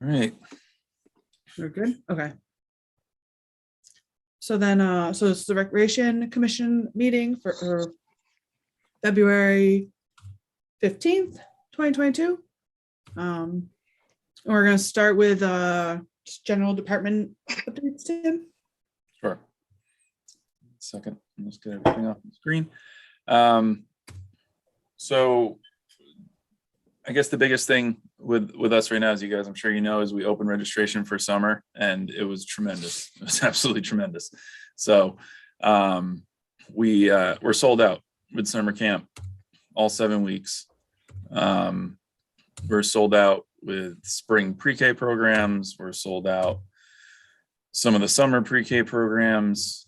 All right. We're good? Okay. So then, so it's the Recreation Commission meeting for February 15th, 2022. We're gonna start with just general department updates, Tim. Sure. Second, let's get everything off the screen. So I guess the biggest thing with us right now, as you guys, I'm sure you know, is we opened registration for summer, and it was tremendous. It was absolutely tremendous. So we're sold out with summer camp all 7 weeks. We're sold out with spring pre-K programs. We're sold out some of the summer pre-K programs.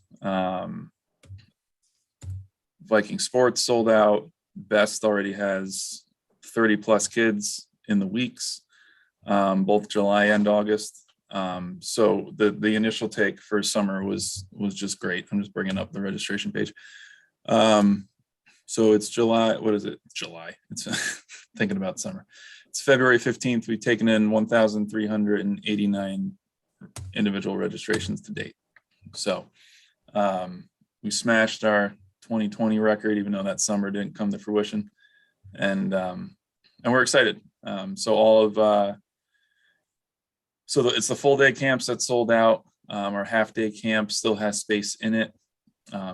Viking sports sold out. Best already has 30 plus kids in the weeks, both July and August. So the initial take for summer was just great. I'm just bringing up the registration page. So it's July. What is it? It's July. It's thinking about summer. It's February 15th. We've taken in 1,389 individual registrations to date. So we smashed our 2020 record, even though that summer didn't come to fruition. And we're excited. So it's the full day camps that sold out. Our half day camp still has space in it.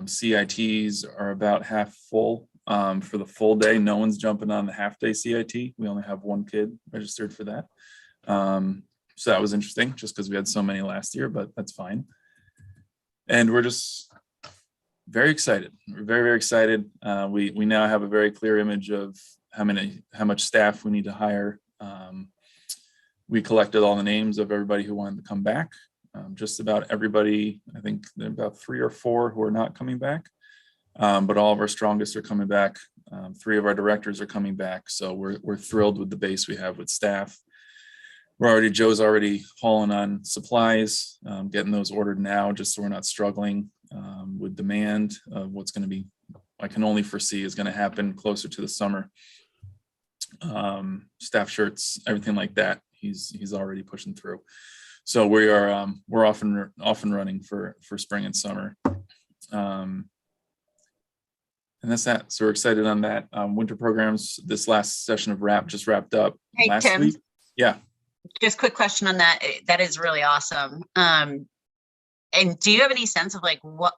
CITs are about half full for the full day. No one's jumping on the half day CIT. We only have one kid registered for that. So that was interesting, just because we had so many last year, but that's fine. And we're just very excited. We're very, very excited. We now have a very clear image of how much staff we need to hire. We collected all the names of everybody who wanted to come back. Just about everybody, I think there are about 3 or 4 who are not coming back, but all of our strongest are coming back. 3 of our directors are coming back. So we're thrilled with the base we have with staff. Joe's already hauling on supplies, getting those ordered now, just so we're not struggling with demand of what's going to be, I can only foresee is going to happen closer to the summer. Staff shirts, everything like that. He's already pushing through. So we're off and running for spring and summer. And that's that. So we're excited on that. Winter programs, this last session of RAP just wrapped up last week. Yeah. Just quick question on that. That is really awesome. And do you have any sense of like, what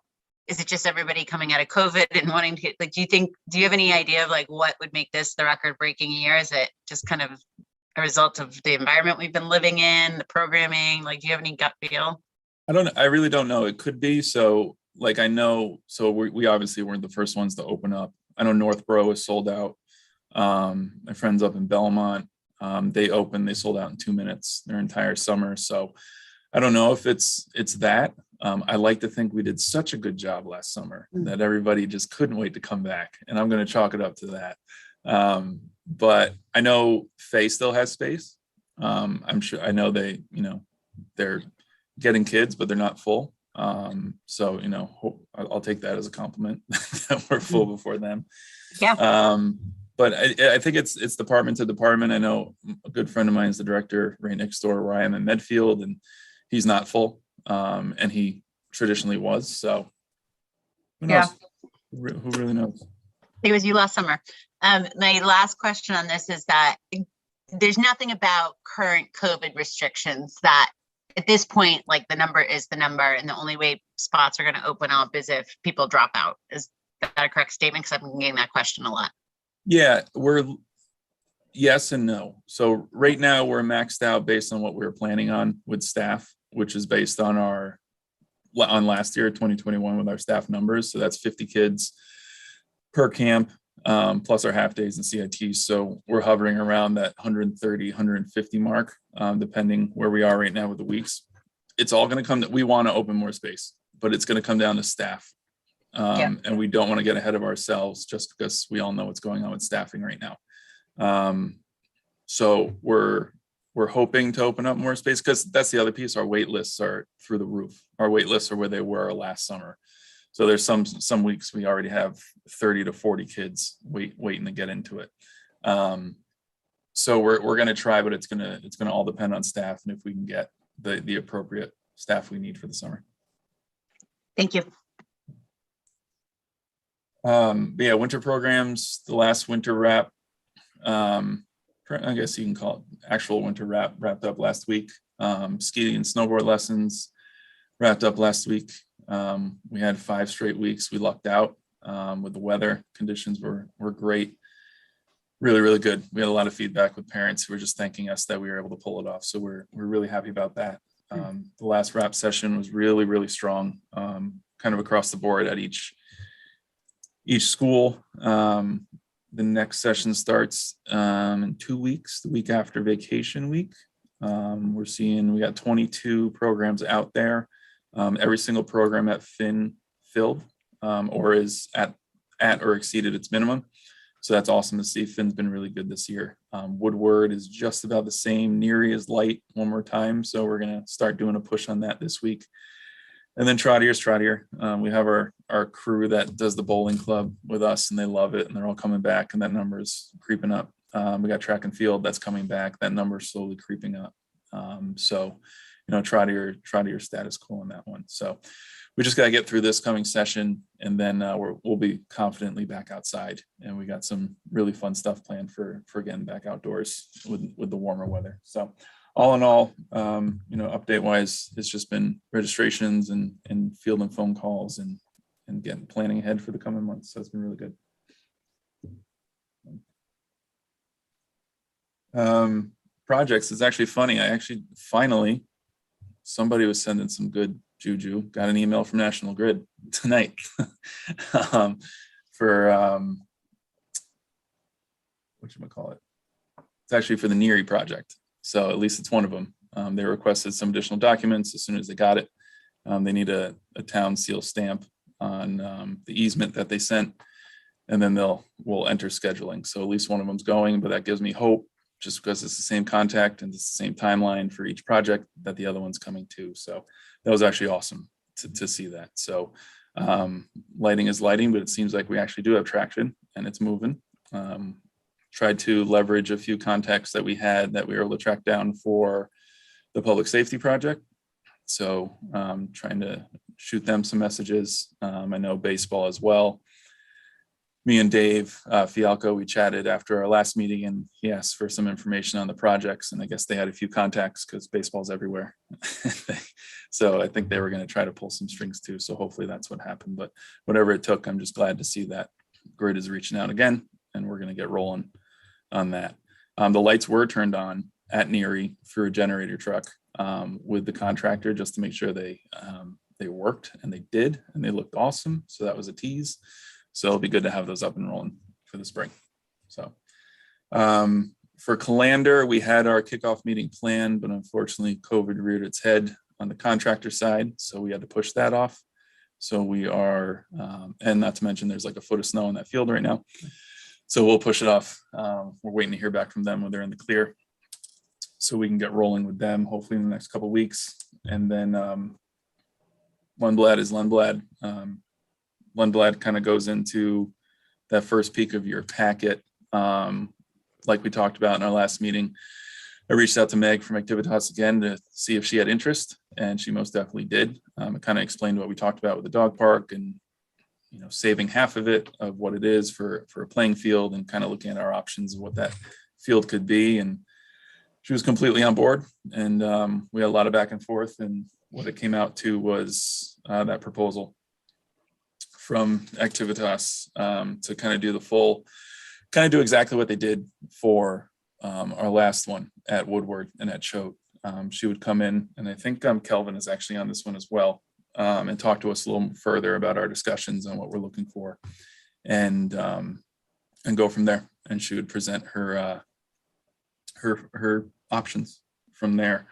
is it, just everybody coming out of COVID and wanting to, like, do you have any idea of like what would make this the record breaking year? Is it just kind of a result of the environment we've been living in, the programming? Like, do you have any gut feel? I really don't know. It could be. So like, I know, so we obviously weren't the first ones to open up. I know Northborough is sold out. My friends up in Belmont, they sold out in 2 minutes their entire summer. So I don't know if it's that. I like to think we did such a good job last summer that everybody just couldn't wait to come back. And I'm going to chalk it up to that. But I know Faye still has space. I'm sure, I know they're getting kids, but they're not full. So, I'll take that as a compliment that we're full before them. Yeah. But I think it's department to department. I know a good friend of mine is the director right next door where I am in Medfield, and he's not full. And he traditionally was. So who knows? Yeah. Who really knows? It was you last summer. My last question on this is that there's nothing about current COVID restrictions that at this point, like, the number is the number, and the only way spots are going to open up is if people drop out. Is that a correct statement? Because I've been getting that question a lot. Yeah, yes and no. So right now we're maxed out based on what we were planning on with staff, which is based on last year, 2021, with our staff numbers. So that's 50 kids per camp, plus our half days and CITs. So we're hovering around that 130, 150 mark, depending where we are right now with the weeks. It's all going to come that we want to open more space, but it's going to come down to staff. And we don't want to get ahead of ourselves just because we all know what's going on with staffing right now. So we're hoping to open up more space, because that's the other piece. Our wait lists are through the roof. Our wait lists are where they were last summer. So there's some weeks we already have 30 to 40 kids waiting to get into it. So we're going to try, but it's going to all depend on staff and if we can get the appropriate staff we need for the summer. Thank you. But yeah, winter programs, the last winter wrap, I guess you can call it actual winter wrapped up last week. Ski and snowboard lessons wrapped up last week. We had 5 straight weeks. We lucked out with the weather. Conditions were great. Really, really good. We had a lot of feedback with parents who were just thanking us that we were able to pull it off. So we're really happy about that. The last wrap session was really, really strong, kind of across the board at each school. The next session starts in 2 weeks, the week after vacation week. We got 22 programs out there. Every single program at Finn filled or is at or exceeded its minimum. So that's awesome to see. Finn's been really good this year. Woodward is just about the same. Neary is light one more time. So we're going to start doing a push on that this week. And then Trottier's Trottier. We have our crew that does the bowling club with us and they love it and they're all coming back and that number is creeping up. We got track and field that's coming back. That number is slowly creeping up. So, Trottier status quo on that one. So we just got to get through this coming session and then we'll be confidently back outside. And we got some really fun stuff planned for getting back outdoors with the warmer weather. So all in all, update wise, it's just been registrations and field and phone calls and getting planning ahead for the coming months. So it's been really good. Projects is actually funny. Finally, somebody was sending some good juju. Got an email from National Grid tonight for whatchamacallit. It's actually for the Neary project. So at least it's one of them. They requested some additional documents as soon as they got it. They need a town seal stamp on the easement that they sent, and then we'll enter scheduling. So at least one of them's going, but that gives me hope just because it's the same contact and it's the same timeline for each project that the other one's coming to. So that was actually awesome to see that. So lighting is lighting, but it seems like we actually do have traction and it's moving. Tried to leverage a few contacts that we had that we were able to track down for the public safety project. So trying to shoot them some messages. I know baseball as well. Me and Dave Fialco, we chatted after our last meeting and he asked for some information on the projects. And I guess they had a few contacts because baseball's everywhere. So I think they were going to try to pull some strings too. So hopefully that's what happened. But whatever it took, I'm just glad to see that Grid is reaching out again and we're going to get rolling on that. The lights were turned on at Neary through a generator truck with the contractor just to make sure they worked, and they did, and they looked awesome. So that was a tease. So it'll be good to have those up and rolling for the spring. So for Calander, we had our kickoff meeting planned, but unfortunately COVID reared its head on the contractor side. So we had to push that off. So we are, and not to mention there's like a foot of snow in that field right now. So we'll push it off. We're waiting to hear back from them when they're in the clear so we can get rolling with them hopefully in the next couple of weeks. And then Lundblad is Lundblad. Lundblad kind of goes into that first peak of your packet. Like we talked about in our last meeting, I reached out to Meg from Activitas again to see if she had interest, and she most definitely did. It kind of explained what we talked about with the dog park and saving half of it of what it is for a playing field and kind of looking at our options of what that field could be. And she was completely on board, and we had a lot of back and forth, and what it came out to was that proposal from Activitas to kind of do exactly what they did for our last one at Woodward and at Choate. She would come in, and I think Kelvin is actually on this one as well, and talk to us a little further about our discussions on what we're looking for, and go from there. And she would present her options from there.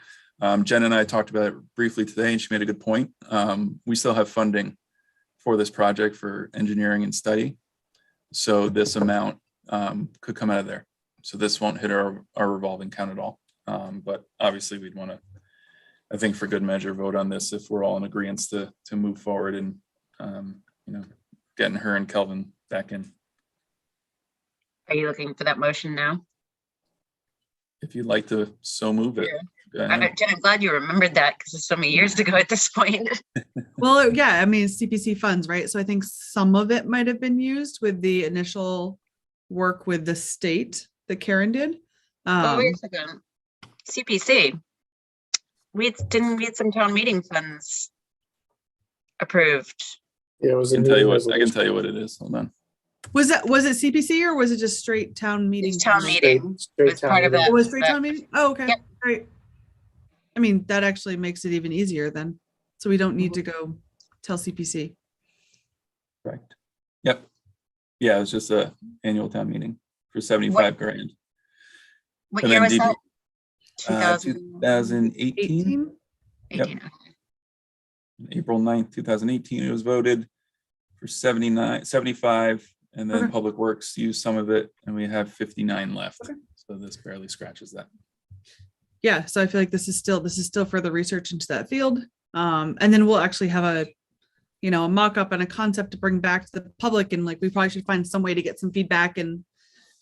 Jen and I talked about it briefly today, and she made a good point. We still have funding for this project for engineering and study, so this amount could come out of there. So this won't hit our revolving account at all. But obviously we'd want to, I think for good measure, vote on this if we're all in agreement to move forward and getting her and Kelvin back in. Are you looking for that motion now? if you'd like to so move it. Go ahead. I'm glad you remembered that because it's so many years ago at this point. Well, yeah, I mean, CPC funds, right? So I think some of it might have been used with the initial work with the state that Karen did. Oh, wait a second. CPC. We had some town meeting funds approved. Yeah, it was I a can tell you new what, I can resolution. tell you what it is. Hold on. Was it CPC or was it just straight town meeting? It's town funds? meeting. Straight was part of meeting. that. It was straight town meeting? Oh, okay, Yep. great. I mean, that actually makes it even easier then. So we don't need to go tell CPC. Correct. Yep. Yeah, it was just a annual town meeting for 75 grand. What And year then was that? 2018, 18? 18. April 9th, 2018, it was voted for 75, and then Okay. Public Works used some of it, and we have 59 left. Okay. So this barely scratches that. Yeah, so I feel like this is still further research into that field. And then we'll actually have a mock-up and a concept to bring back to the public, and like we probably should find some way to get some feedback and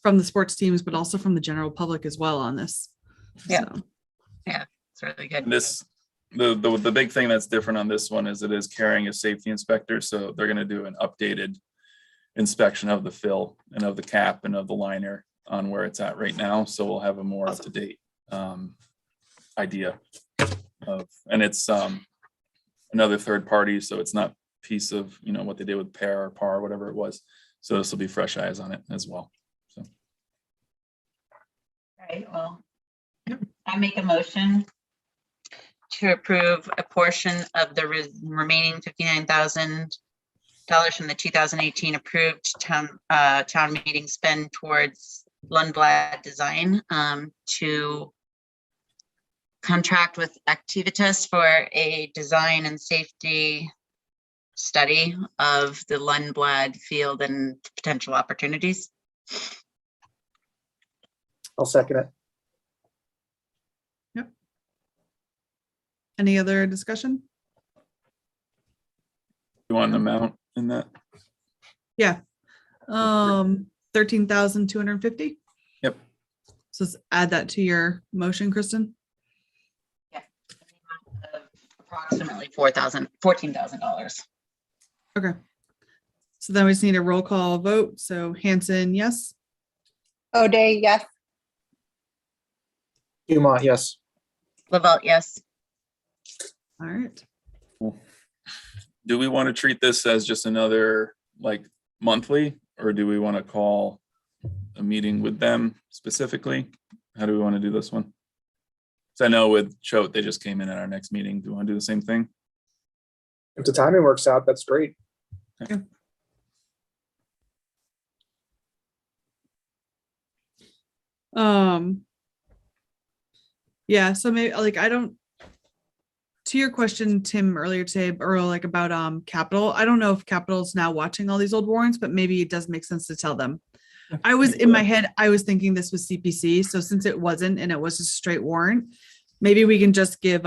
from the sports teams, but also from the general public as well on this. Yeah. So, It's really good. And this, the big thing that's different on this one is it is carrying a safety inspector, so they're gonna do an updated inspection of the fill and of the cap and of the liner on where it's at right now, so we'll have a more up-to-date idea of, and it's another third party, so it's not piece of what they did with pair or par, whatever it was. So this will be fresh eyes on it as well. So Right, well, I make a motion to approve a portion of the remaining $59,000 from the 2018 approved town meeting spend towards Lundblad Design to contract with Activitas for a design and safety study of the Lundblad field and potential opportunities. I'll second it. any other discussion? you want an amount in that? Yeah. 13,250. Yep. So let's add that to your motion, Kristen. Approximately $14,000. Okay. So then we just need a roll call vote. So Hanson, yes. O'Day, yes. Dumont, yes. Lavelle, yes. All right. Do we want to treat this as just another like monthly, or do we want to call a meeting with them specifically? How do we want to do this one? So I know with Choate, they just came in at our next meeting. Do we want to do the same thing? If the timing works out, that's great. Yeah, so maybe like to your question, Tim, earlier today, or like about capital, I don't know if capital's now watching all these old warrants, but maybe it does make sense to tell them. I was in my head, I was thinking this was CPC, so since it wasn't and it was a straight warrant, maybe we can just give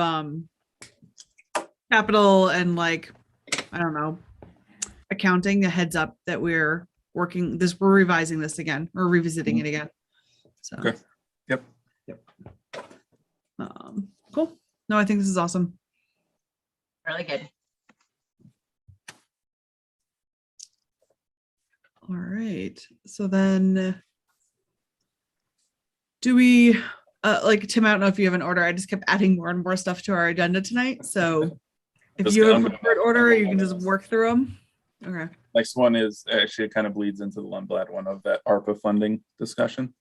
capital and like, I don't know, accounting a heads up that we're revising this again, or revisiting it again. So. Okay. Yep. Cool. No, I think this is awesome. Really good. All right. So then do we, like Tim, I don't know if you have an order. I just kept adding more and more stuff to our agenda tonight. So if Just you have I'm a gonna- preferred order, you can just work through them. Okay. Next one is actually, it kind of bleeds into the Lundblad one of that ARPA funding discussion.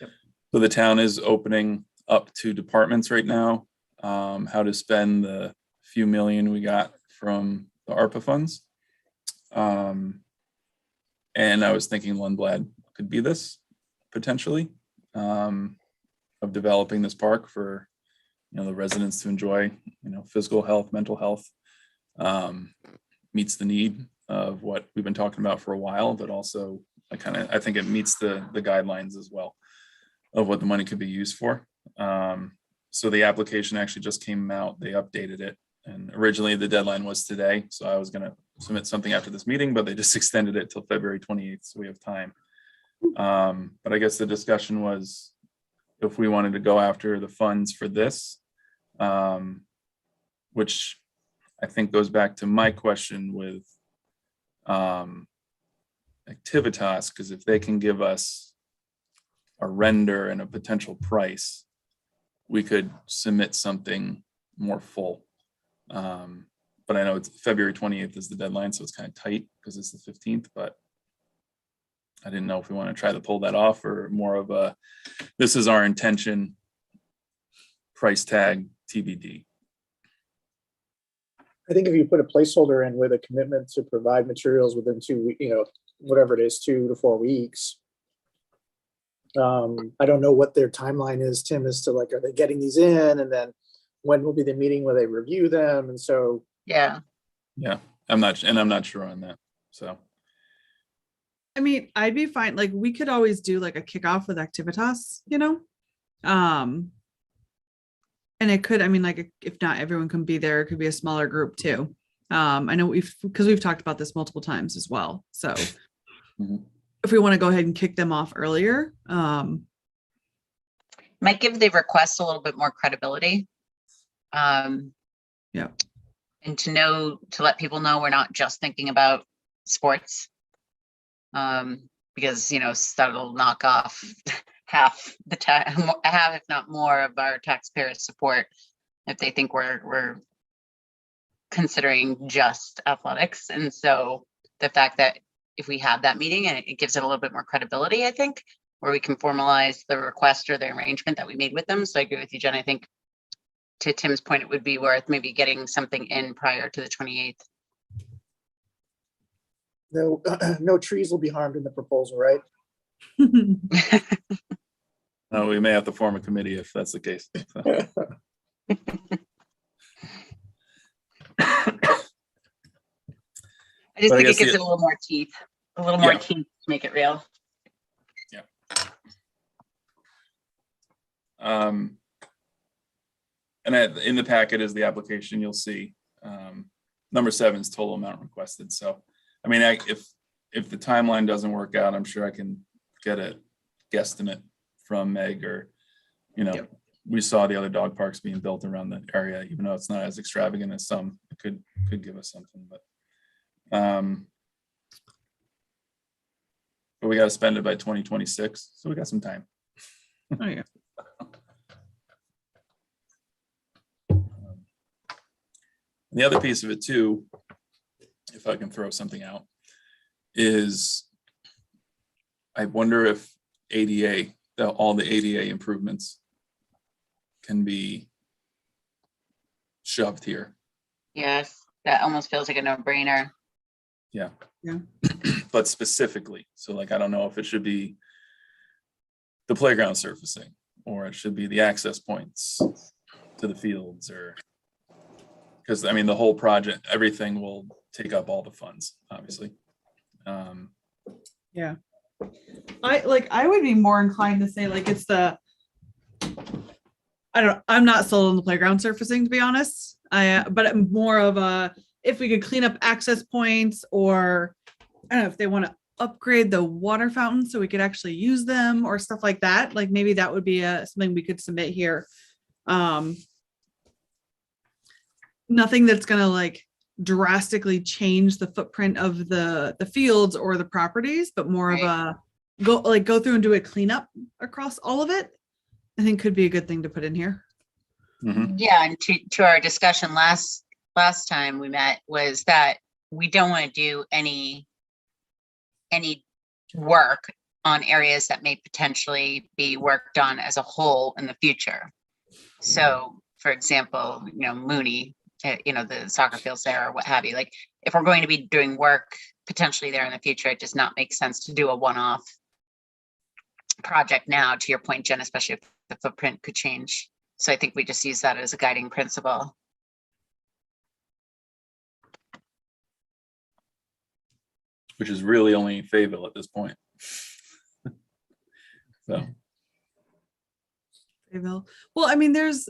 Yep. So the town is opening up to departments right now, how to spend the few million we got from the ARPA funds. And I was thinking Lundblad could be this potentially, of developing this park for, the residents to enjoy, physical health, mental health, meets the need of what we've been talking about for a while, but also I think it meets the guidelines as well of what the money could be used for. So the application actually just came out, they updated it, and originally the deadline was today. So I was gonna submit something after this meeting, but they just extended it till February 28th, so we have time. But I guess the discussion was, if we wanted to go after the funds for this, which I think goes back to my question with Activitas, because if they can give us a render and a potential price, we could submit something more full. But I know it's February 28th is the deadline, so it's kind of tight because it's the 15th, but I didn't know if we want to try to pull that off or more of a, this is our intention, price tag TBD. I think if you put a placeholder in with a commitment to provide materials within 2 weeks, whatever it is, 2 to 4 weeks. I don't know what their timeline is, Tim, as to like, are they getting these in? And then when will be the meeting where they review them? And so. Yeah. Yeah, I'm not sure on that. So. I mean, I'd be fine. Like we could always do like a kickoff with Activitas, and it could, I mean, like if not everyone can be there, it could be a smaller group too. I know because we've talked about this multiple times as well. So if we want to go ahead and kick them off earlier, Might give the request a little bit more credibility. Yeah. And to let people know we're not just thinking about sports. Because, that'll knock off half the time, half, if not more, of our taxpayers' support if they think we're considering just athletics. And so the fact that if we have that meeting, and it gives it a little bit more credibility, I think, where we can formalize the request or the arrangement that we made with them. So I agree with you, Jen. I think to Tim's point, it would be worth maybe getting something in prior to the 28th. No trees will be harmed in the proposal, right? We may have to form a committee if that's the case. So. I just But I think it guess gives it a little more teeth, more Yeah. teeth to make it real. And in the packet is the application. You'll see number 7 is total amount requested. So, I mean, if the timeline doesn't work out, I'm sure I can get a guesstimate from Meg or, Yep. we saw the other dog parks being built around the area, even though it's not as extravagant as some, it could give us something, but we got to spend it by 2026. So we got some time. Oh yeah. And the other piece of it too, if I can throw something out, is I wonder if ADA, all the ADA improvements can be shoved here. Yes, that almost feels like a no-brainer. Yeah. Yeah. But specifically, so like, I don't know if it should be the playground surfacing, or it should be the access points to the fields, or, because I mean, the whole project, everything will take up all the funds, obviously. Yeah. I would be more inclined to say like it's I'm not sold on the playground surfacing, to be honest. But I'm more of a, if we could clean up access points, or I don't know if they want to upgrade the water fountains so we could actually use them or stuff like that. Like maybe that would be something we could submit here. Nothing that's gonna like drastically change the footprint of the fields or the properties, but more of a go through and do a cleanup across all of it. I think could be a good thing to put in here. Mhm. Yeah, and to our discussion last time we met was that we don't want to do any work on areas that may potentially be worked on as a whole in the future. So, for example, Mooney, the soccer fields there or what have you. Like, if we're going to be doing work potentially there in the future, it does not make sense to do a one-off project now. To your point, Jen, especially if the footprint could change. So I think we just use that as a guiding principle. Which is really only Fayetteville at this point. So, Well, I mean, there's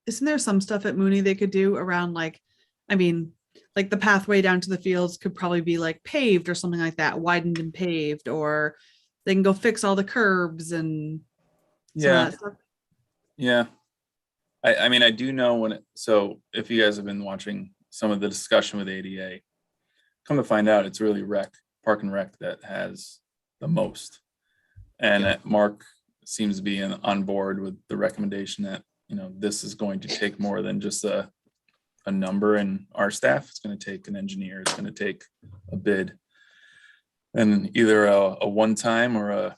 isn't there some stuff at Mooney they could do around like the pathway down to the fields could probably be like paved or something like that, widened and paved, or they can go fix all the curbs and some of Yeah, that stuff. yeah. I mean, I do know so if you guys have been watching some of the discussion with ADA, come to find out, it's really Park and Rec that has the most. And Mark seems to be on board with the recommendation that, this is going to take more than just a number in our staff. It's going to take an engineer, it's going to take a bid, and either a one-time or a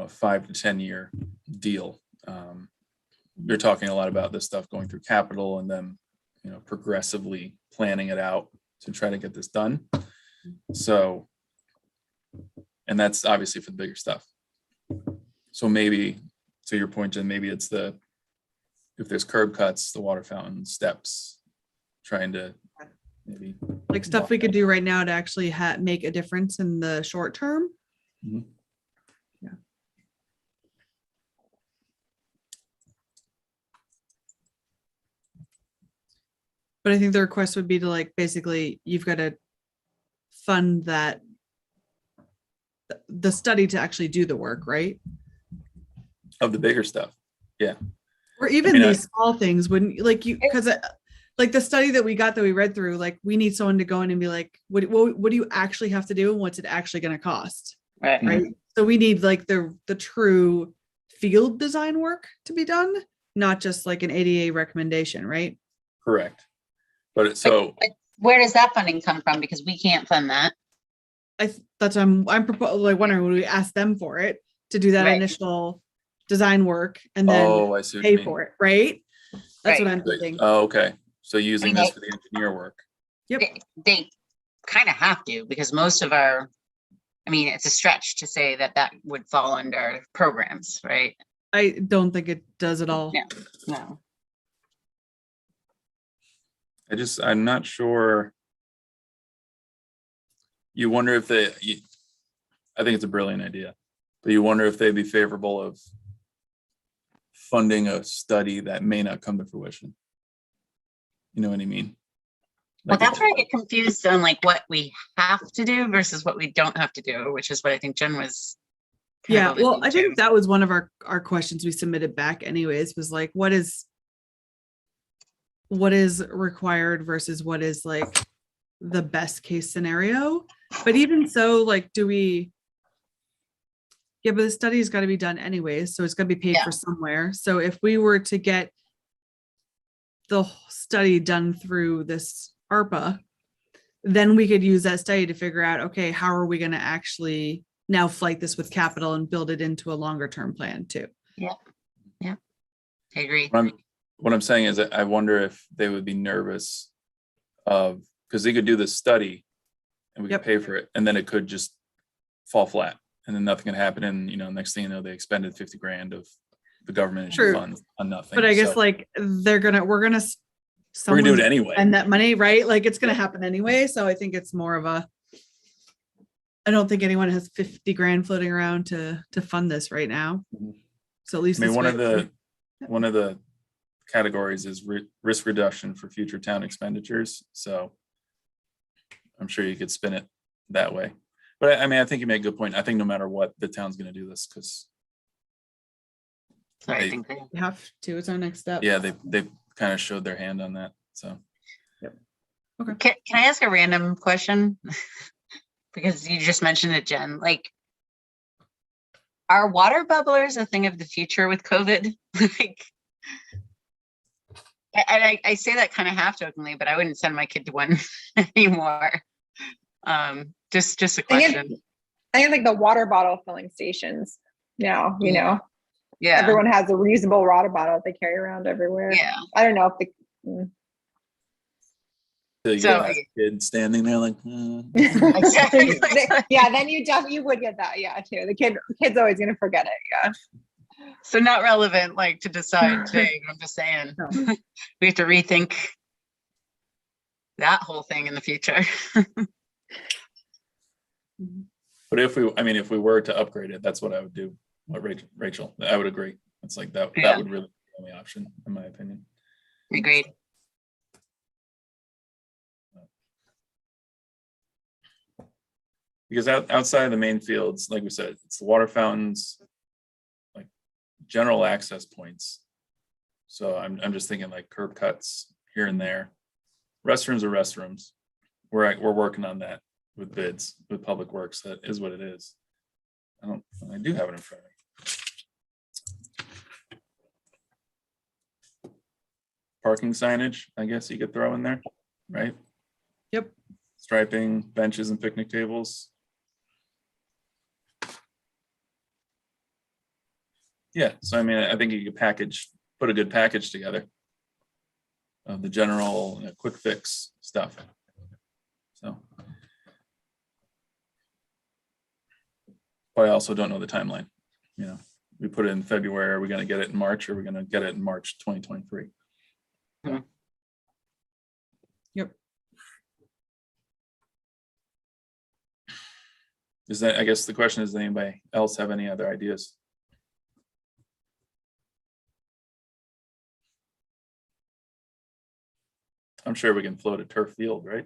5 to 10 year deal. You're talking a lot about this stuff going through capital and then, progressively planning it out to try to get this done. So, and that's obviously for the bigger stuff. So maybe, to your point, Jen, maybe it's if there's curb cuts, the water fountain, steps, trying to maybe. Like stuff we could do right now to actually make a difference in the short term. Mhm. Yeah. But I think the request would be to basically, you've got to fund the study to actually do the work, right? Of the bigger stuff. Yeah. Or even mean, these small things wouldn't because the study that we read through, we need someone to go in and be like, what do you actually have to do? And what's it actually going to cost? Right. Right. So we need the true field design work to be done, not just an ADA recommendation. Right. Correct. But Where does that funding come from? Because we can't fund that. That's I'm wondering, would we ask them for it to do that Right. initial design work and then I see what you pay mean. for it, right? That's what Right. I'm thinking. Oh, okay. So using I mean, this for the engineer work. Yep. They kind of have to, because most of it's a stretch to say that would fall under programs, right? I don't think it does at all. Yeah. No. I'm not sure. You wonder if I think it's a brilliant idea, but you wonder if they'd be favorable of funding a study that may not come to fruition. You know what I mean? Well, that's where I get confused on what we have to do versus what we don't have to do, which is what I think Jen was. Yeah. Well, I think that was one of our questions we submitted back anyways, was what is required versus what is the best case scenario. But even so, but the study's got to be done anyways, so it's got to be paid for somewhere. So if we were to get the study done through this ARPA, then we could use that study to figure out, okay, how are we going to actually now flight this with capital and build it into a longer term plan too. Yeah. I agree. What I'm saying is that I wonder if they would be nervous because they could do this study and we could pay for it, and then it could just fall flat and then nothing can happen. And, next thing you know, they expended 50 grand of the government funds on nothing. But I guess we're gonna do it anyway. And that money, right? It's gonna happen anyway. So I think it's more of I don't think anyone has 50 grand floating around to fund this right now. So at least one of the categories is risk reduction for future town expenditures. So I'm sure you could spin it that way. But I think you make a good point. I think no matter what, the town's going to do this because I think they have to. It's our next step. Yeah, they kind of showed their hand on that. So, Okay. Can I ask a random question? Because you just mentioned it, Jen. Are water bubblers a thing of the future with COVID? I say that kind of half jokingly, but I wouldn't send my kid to one anymore. Just a question. I think the water bottle filling stations now, Yeah. everyone has a reusable water bottle they carry around everywhere. Yeah. I don't know if you So- get a kid standing there Exactly. yeah, then you would get that. Yeah, too. The kid's always going to forget it. Yeah. So not relevant, to decide today. I'm just saying No. we have to rethink that whole thing in the future. But if we were to upgrade it, that's what I would do. What Rachel, I would agree. It's that Yeah. would really be the only option, in my opinion. Agreed. Because outside of the main fields, like we said, it's the water fountains, general access points. So I'm just thinking like curb cuts here and there. Restrooms are restrooms. We're working on that with bids with Public Works. That is what it is. I do have it in front of me. Parking signage, I guess you could throw in there, right? Yep. Striping, benches and picnic tables. Yeah, so I mean, I think you could put a good package together of the general quick fix stuff. So. I also don't know the timeline. You know, we put it in February. Are we going to get it in March? Or are we going to get it in March 2023? Yep. Is that, I guess the question is, does anybody else have any other ideas? I'm sure we can float a turf field, right?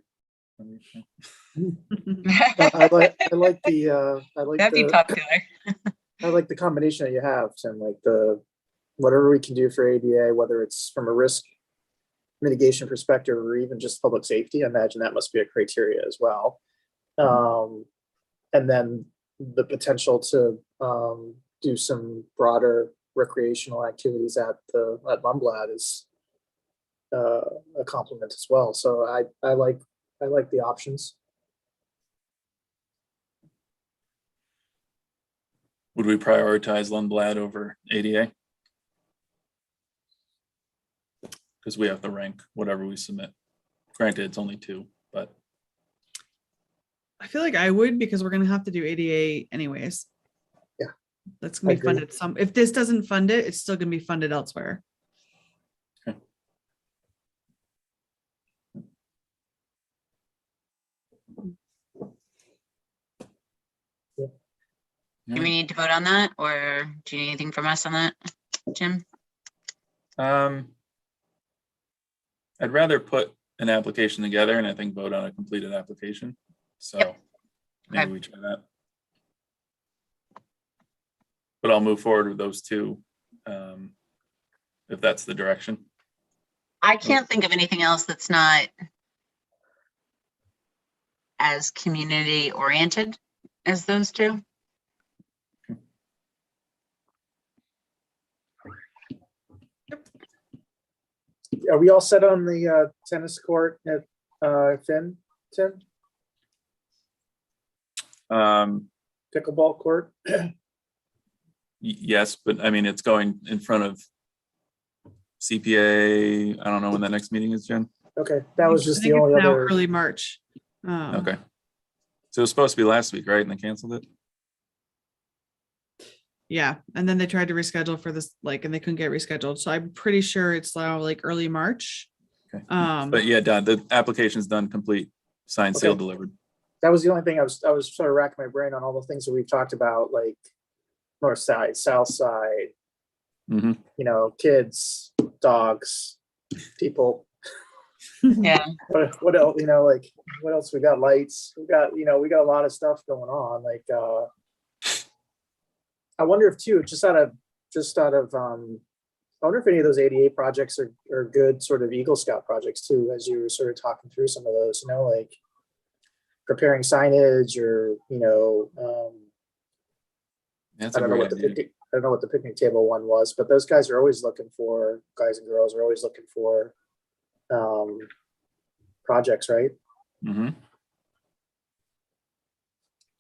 I like That'd be popular. I like the combination that you have, Tim, like whatever we can do for ADA, whether it's from a risk mitigation perspective or even just public safety. I imagine that must be a criteria as well. And then the potential to do some broader recreational activities at Lundblad is a compliment as well. So I like the options. Would we prioritize Lundblad over ADA? Because we have to rank whatever we submit. Granted, it's only 2, but. I feel like I would, because we're gonna have to do ADA anyways. Yeah. That's gonna I be agree. funded if this doesn't fund it, it's still gonna be funded elsewhere. Okay. Do we need to vote on that, or do you need anything from us on that, Jim? I'd rather put an application together and I think vote on a completed application. So Yep. maybe Okay. we try that. But I'll move forward with those 2 if that's the direction. I can't think of anything else that's not as community oriented as those 2. Are we all set on the tennis court at Finn, Tim? Pickleball court? Yes, but I mean, it's going in front of CPA. I don't know when that next meeting is, Jen. Okay, that was just I the think only it's now other. early March. Okay. So it was supposed to be last week, right? And they canceled it? Yeah, and then they tried to reschedule for this, and they couldn't get rescheduled. So I'm pretty sure it's now early March. Okay. Um, But yeah, done. The application's done, complete, signed, sealed, Okay. delivered. That was the only thing I was sort of racking my brain on all the things that we've talked about, like north side, south side, Mhm. Kids, dogs, people. Yeah. What else, what else? We got lights, we got a lot of stuff going on. I wonder if too, just out of I wonder if any of those ADA projects are good sort of Eagle Scout projects too, as you were sort of talking through some of those, preparing signage or, That's I a don't know great what the idea. picnic, I don't know what the picnic table one was, but those guys and girls are always looking for projects, right? Mhm.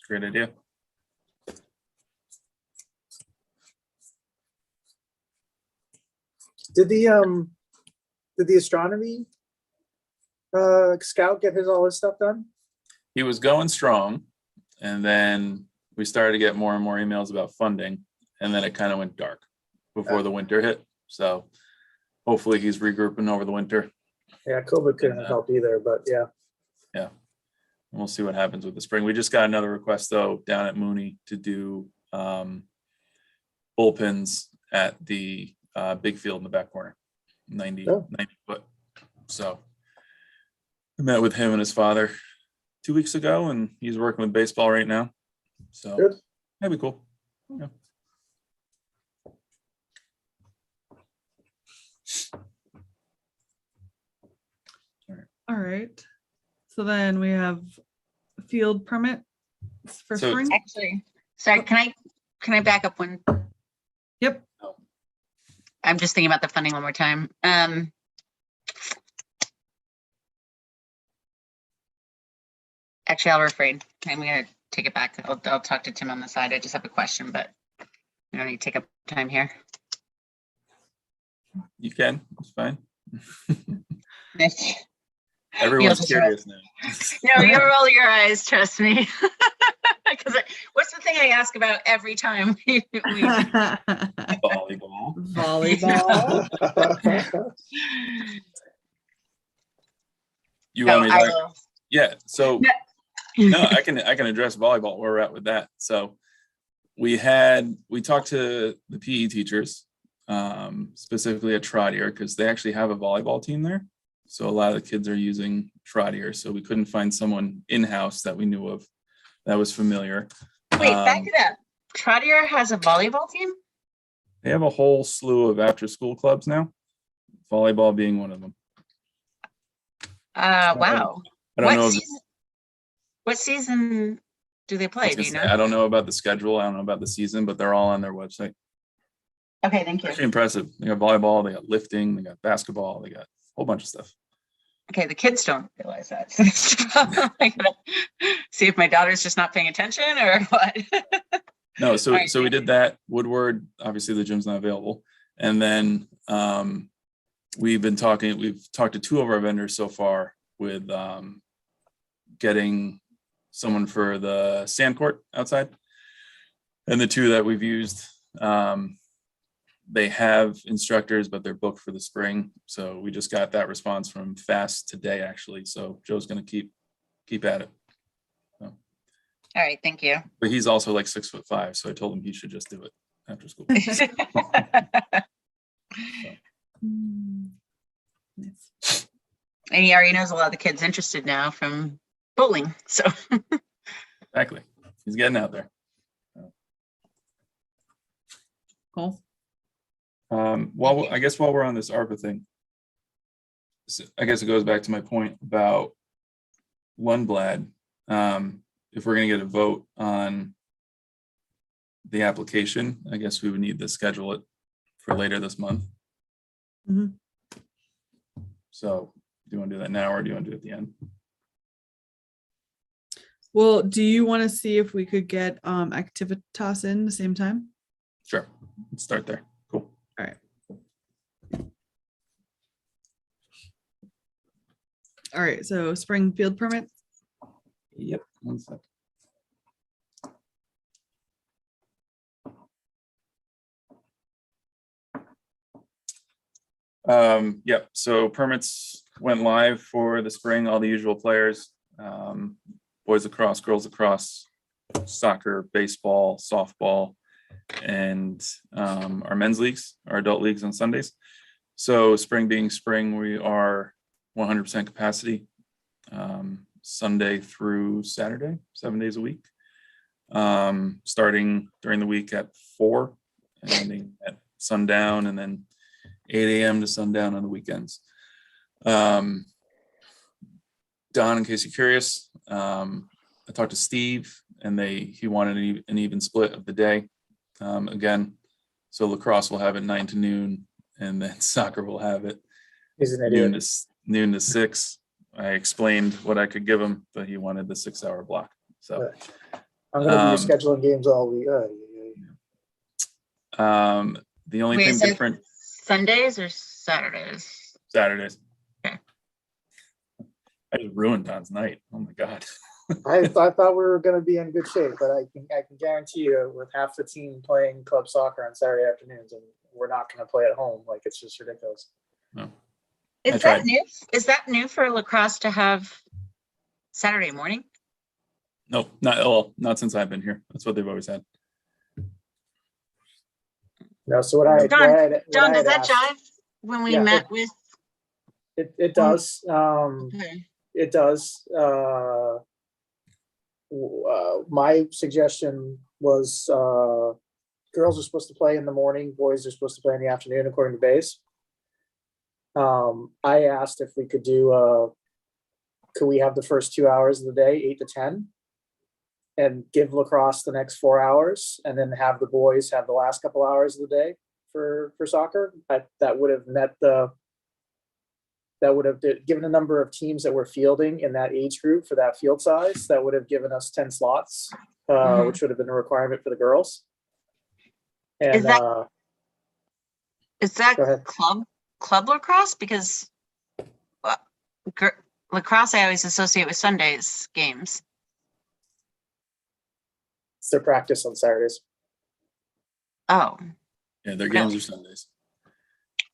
Great idea. Did the astronomy scout get all his stuff done? He was going strong, and then we started to get more and more emails about funding, and then it kind of went dark before the winter hit. So hopefully he's regrouping over the winter. Yeah, COVID couldn't help either, but yeah. Yeah. We'll see what happens with the spring. We just got another request though down at Mooney to do bullpens at the big field in the back corner, 90 foot. So I met with him and his father 2 weeks ago, and he's working with baseball right now. So Good. that'd be cool. Yeah. All right. So then we have field permit for So- spring. Actually, sorry, can I back up one? Yep. I'm just thinking about the funding one more time. Actually, I'll refrain. I'm gonna take it back. I'll talk to Tim on the side. I just have a question, but we don't need to take up time here. You can, it's fine. You'll Everyone's just curious now. No, you roll your eyes, trust me. Because what's the thing I ask about every time we Volleyball. Volleyball. You No, want me I to? will. Yeah, so no, I can address volleyball where we're at with that. So we talked to the PE teachers, specifically at Trotter, because they actually have a volleyball team there. So a lot of the kids are using Trotter. So we couldn't find someone in-house that we knew of that was familiar. Wait, back it up. Trotter has a volleyball team? They have a whole slew of after-school clubs now, volleyball being one of them. Wow. I don't know. If, What season do they I play? was Do gonna you say, know? I don't know about the schedule. I don't know about the season, but they're all on their website. Okay, thank you. Actually impressive. They got volleyball, they got lifting, they got basketball, they got a whole bunch of stuff. Okay, the kids don't realize that. So that's the problem. I gotta see if my daughter's just not paying attention or what. No, so All right, so we did that. Woodward, obviously the gym's not available. And then we've talked to two of our vendors so far with getting someone for the sand court outside. And the two that we've used, they have instructors, but they're booked for the spring. So we just got that response from FAST today, actually. So Joe's gonna keep at it. All right, thank you. But he's also like 6'5", so I told him he should just do it after school. Nice. And he already knows a lot of the kids interested now from bowling. So Exactly. He's getting out there. Cool. I guess while we're on this ARPA thing, I guess it goes back to my point about Lundblad. If we're gonna get a vote on the application, I guess we would need to schedule it for later this month. Mhm. So do you want to do that now or do you want to do it at the end? Well, do you want to see if we could get Activitas in the same time? Sure. Let's start there. Cool. All right. All right, so spring field permits. Yep. 1 sec. Yep, so permits went live for the spring, all the usual players. Boys lacrosse, girls lacrosse, soccer, baseball, softball, and our men's leagues, our adult leagues on Sundays. So spring being spring, we are 100% capacity, Sunday through Saturday, 7 days a week. Starting during the week at 4 and ending at sundown, and then 8 a.m. to sundown on the weekends. Don, in case you're curious, I talked to Steve and he wanted an even split of the day. Again, so lacrosse will have it 9 to noon, and then soccer will have it He's an noon idiot. to 6. I explained what I could give him, but he wanted the 6-hour block. So I'm gonna be scheduling games all week. the only Wait, thing is it different, Sundays or Saturdays? Saturdays. Okay. I just ruined Don's night. Oh my God. I thought we were gonna be in good shape, but I can guarantee you with half the team playing club soccer on Saturday afternoons, and we're not gonna play at home. Like, it's just ridiculous. No. Is That's right. that new? Is that new for lacrosse to have Saturday morning? No, not since I've been here. That's what they've always had. No, so what I Don, does that asked- jive when we Yeah, met with? It does. Okay. It does. My suggestion was girls are supposed to play in the morning, boys are supposed to play in the afternoon, according to base. I asked if we could do could we have the first 2 hours of the day, 8 to 10? And give lacrosse the next 4 hours, and then have the boys have the last couple hours of the day for soccer? That would have given the number of teams that we're fielding in that age group for that field size, that would have given us 10 slots, which would have been a requirement for the girls. And Is that go ahead. club lacrosse? Because lacrosse I always associate with Sundays games. It's their practice on Saturdays. Oh, Yeah, their games are Sundays.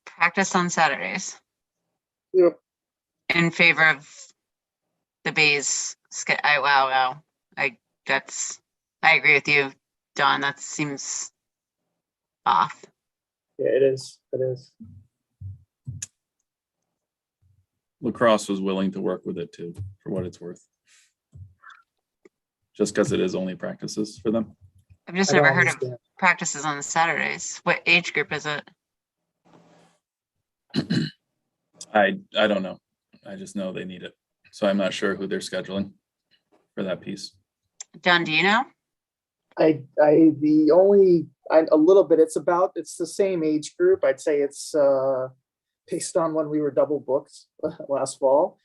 practice on Saturdays Yep. in favor of the Bays. Wow. I agree with you, Don. That seems off. Yeah, it is. It is. Lacrosse was willing to work with it too, for what it's worth. Just because it is only practices for them. I've just I don't never heard of understand. practices on Saturdays. What age group is it? I don't know. I just know they need it. So I'm not sure who they're scheduling for that piece. Don, do you know? A little bit. It's the same age group. I'd say it's based on when we were double booked last fall.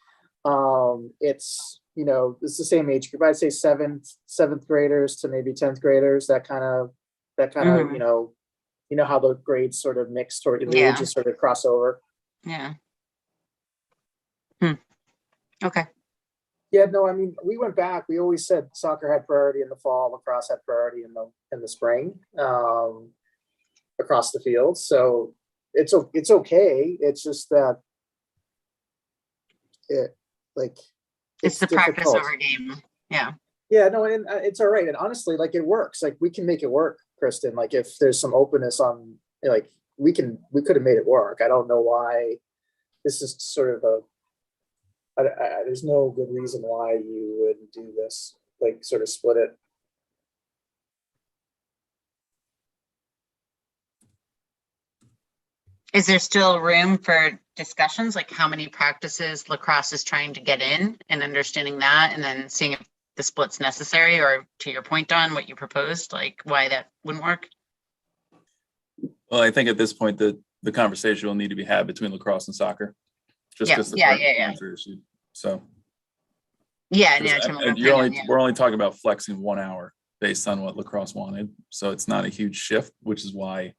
It's it's the same age group. I'd say seventh graders to maybe 10th graders. That kind of how the grades sort of mix toward the Yeah. ages sort of cross over. Yeah. Okay. Yeah, no, I mean, we went back. We always said soccer had priority in the fall, lacrosse had priority in the spring, across the field. So it's okay. It's just that It's the practice difficult. over game. Yeah. Yeah, no, and it's all right. And honestly, it works. We can make it work, Kristen. If there's some openness on, we could have made it work. I don't know why this is sort of there's no good reason why you would do this, sort of split it. Is there still room for discussions? Like how many practices lacrosse is trying to get in and understanding that and then seeing if the split's necessary, or to your point, Don, what you proposed, why that wouldn't work? Well, I think at this point the conversation will need to be had between lacrosse and soccer. Just Yeah, because the yeah. points are issued. So Yeah, we're only talking about flexing 1 hour based on what lacrosse wanted. So it's not a huge shift, which is why,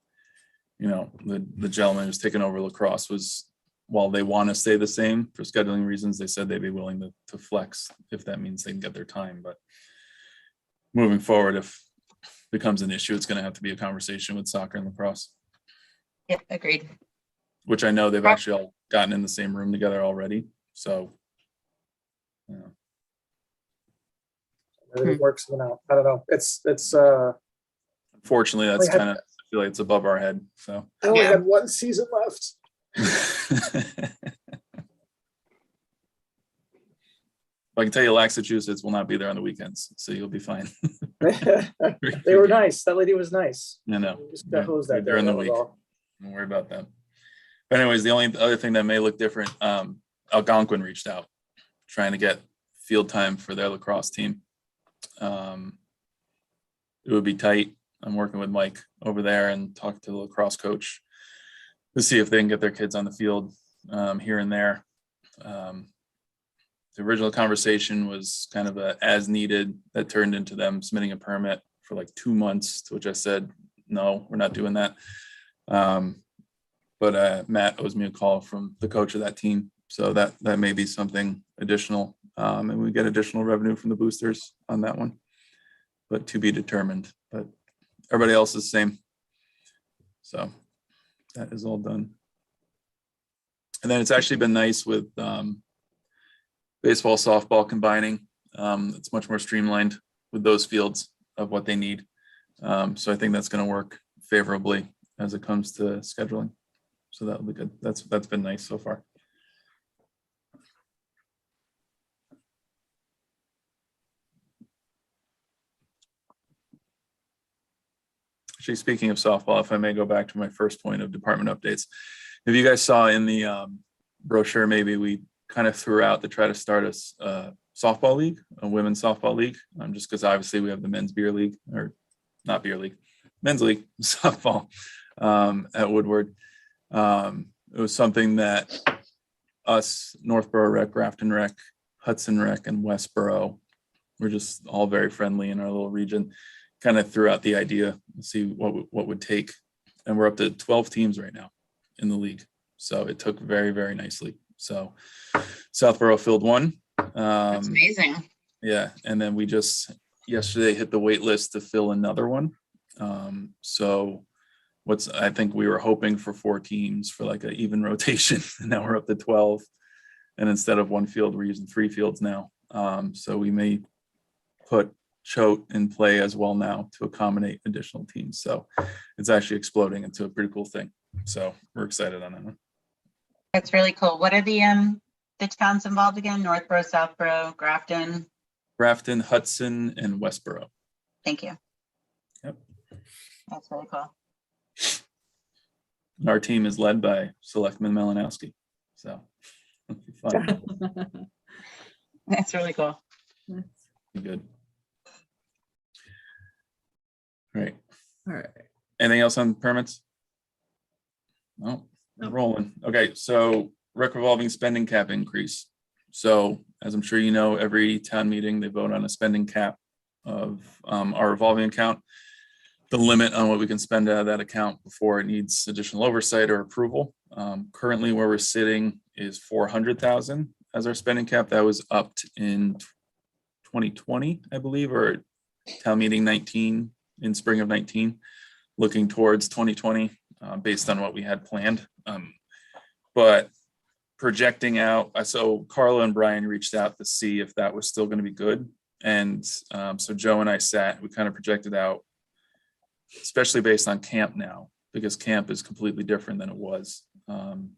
the gentleman who's taking over lacrosse was, while they want to stay the same for scheduling reasons, they said they'd be willing to flex if that means they can get their time. But moving forward, if it becomes an issue, it's going to have to be a conversation with soccer and lacrosse, Yeah, agreed. which I know they've actually all gotten in the same room together already. So, It works now. I don't know. It's unfortunately, that's I had- kind of, I feel like it's above our head. So. I only Yeah. had one season left. I can tell you, Massachusetts will not be there on the weekends, so you'll be fine. They were nice. That lady was nice. I know. We just got hosed that day, During the that was week. all. Don't worry about that. But anyways, the only other thing that may look different, Algonquin reached out, trying to get field time for their lacrosse team. It would be tight. I'm working with Mike over there and talk to the lacrosse coach to see if they can get their kids on the field here and there. The original conversation was kind of a as needed that turned into them submitting a permit for 2 months, to which I said, no, we're not doing that. But Matt owes me a call from the coach of that team. So that may be something additional. And we get additional revenue from the boosters on that one, but to be determined. But everybody else is the same. So that is all done. And then it's actually been nice with baseball, softball combining. It's much more streamlined with those fields of what they need. So I think that's going to work favorably as it comes to scheduling. So that'll be good. That's been nice so far. Actually, speaking of softball, if I may go back to my first point of department updates, if you guys saw in the brochure, maybe we kind of threw out to try to start a softball league, a women's softball league, just because obviously we have the men's beer league, or not beer league, men's league softball at Woodward. It was something that us, Northborough Rec, Grafton Rec, Hudson Rec, and Westborough, we're just all very friendly in our little region, kind of threw out the idea, see what would take. And we're up to 12 teams right now in the league. So it took very, very nicely. So Southborough filled one. That's amazing. Yeah. And then we just yesterday hit the wait list to fill another one. So I think we were hoping for 4 teams for like an even rotation, and now we're up to 12. And instead of 1 field, we're using 3 fields now. So we may put Choate in play as well now to accommodate additional teams. So it's actually exploding into a pretty cool thing. So we're excited on that one. That's really cool. What are the towns involved again? Northborough, Southborough, Grafton. Grafton, Hudson, and Westborough. Thank you. Yep. That's really cool. And our team is led by Selectman Malinowski. So it'll be fun. That's really cool. Be good. All right. All right. Anything else on permits? No, we're rolling. Okay, so rec revolving spending cap increase. So as I'm sure you know, every town meeting, they vote on a spending cap of our revolving account, the limit on what we can spend out of that account before it needs additional oversight or approval. Currently where we're sitting is 400,000 as our spending cap. That was upped in 2020, I believe, or town meeting 19 in spring of 19, looking towards 2020 based on what we had planned. But projecting out, so Carla and Brian reached out to see if that was still going to be good. And so Joe and I we kind of projected out, especially based on camp now, because camp is completely different than it was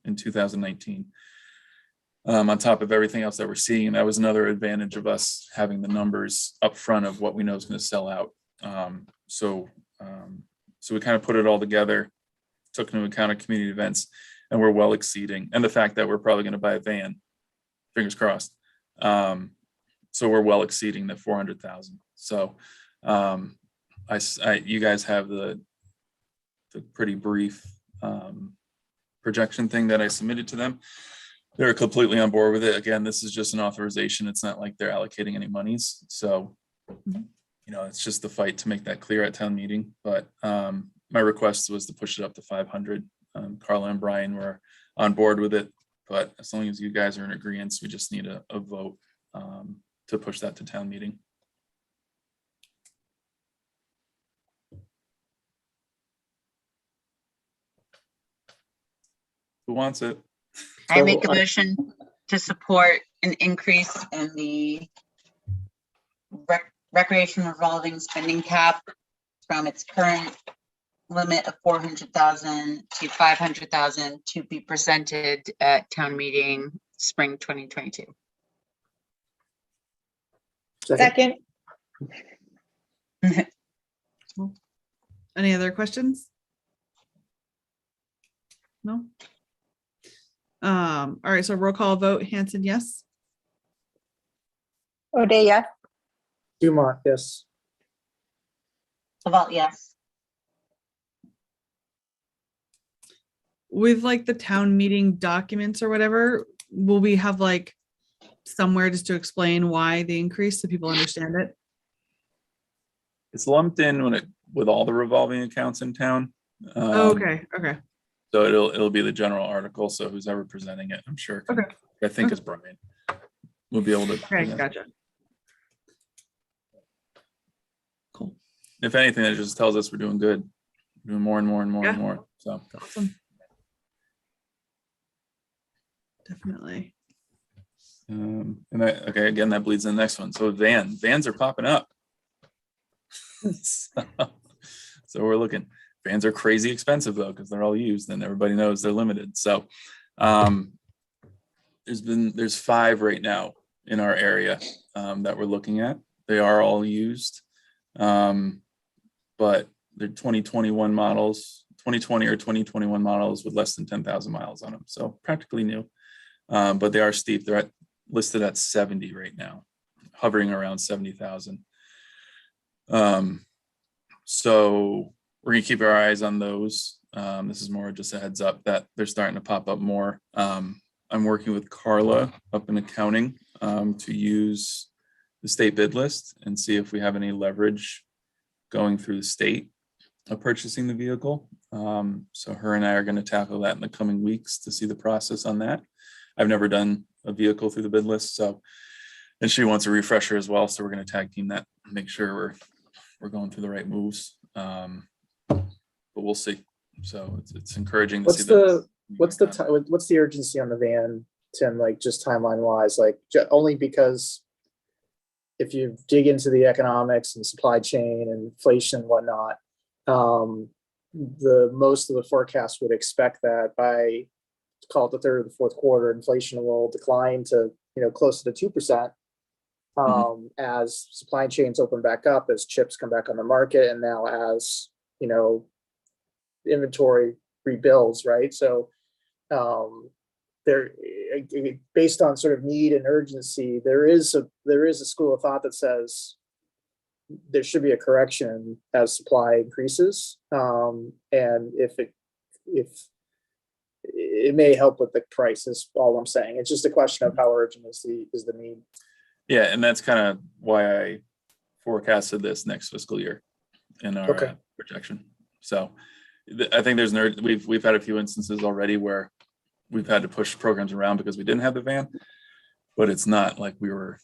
in 2019. On top of everything else that we're seeing, that was another advantage of us having the numbers up front of what we know is going to sell out. So we kind of put it all together, took into account of community events, and we're well exceeding, and the fact that we're probably going to buy a van, fingers crossed. So we're well exceeding the 400,000. So you guys have the pretty brief projection thing that I submitted to them. They're completely on board with it. Again, this is just an authorization. It's not like they're allocating any monies. So, it's just the fight to make that clear at town meeting. But my request was to push it up to 500. Carla and Brian were on board with it. But as long as you guys are in agreement, we just need a vote to push that to town meeting. Who wants it? I make a motion to support an increase in the recreation revolving spending cap from its current limit of 400,000 to 500,000 to be presented at town meeting spring 2022. Second. Any other questions? No? All right, so roll call vote. Hanson, yes. O'Day, yes. Dumont, yes. About yes. With like the town meeting documents or whatever, will we have like somewhere just to explain why the increase so people understand it? It's lumped in with all the revolving accounts in town. Okay. So it'll be the general article. So who's ever presenting it, I'm sure. Okay. I think it's Brian. We'll be able to. Okay, gotcha. Cool. If anything, it just tells us we're doing good. We're doing more and more and more and more. So Awesome. Definitely. and again, that bleeds in the next one. So vans are popping up. So we're looking. Vans are crazy expensive though, because they're all used and everybody knows they're limited. So there's 5 right now in our area that we're looking at. They are all used, but they're 2021 models, 2020 or 2021 models with less than 10,000 miles on them. So practically new. But they are steep. They're listed at 70 right now, hovering around 70,000. So we're gonna keep our eyes on those. This is more just a heads up that they're starting to pop up more. I'm working with Carla up in accounting to use the state bid list and see if we have any leverage going through the state of purchasing the vehicle. So her and I are going to tackle that in the coming weeks to see the process on that. I've never done a vehicle through the bid list, so, and she wants a refresher as well. So we're going to tag team that, make sure we're going through the right moves. But we'll see. So it's encouraging to see that. What's the urgency on the van, Tim? Like just timeline wise, like only because if you dig into the economics and supply chain and inflation and whatnot, the most of the forecasts would expect that by call it the third or the fourth quarter, inflation will decline to closer to 2%. As supply chains open back up, as chips come back on the market, and now as inventory rebuilds, right? So there, based on sort of need and urgency, there is a school of thought that says there should be a correction as supply increases, and if it may help with the price is all I'm saying. It's just a question of how urgent is the need. Yeah, and that's kind of why I forecasted this next fiscal year in our projection. So I think there's we've had a few instances already where we've had to push programs around because we didn't have the van, but it's not like we were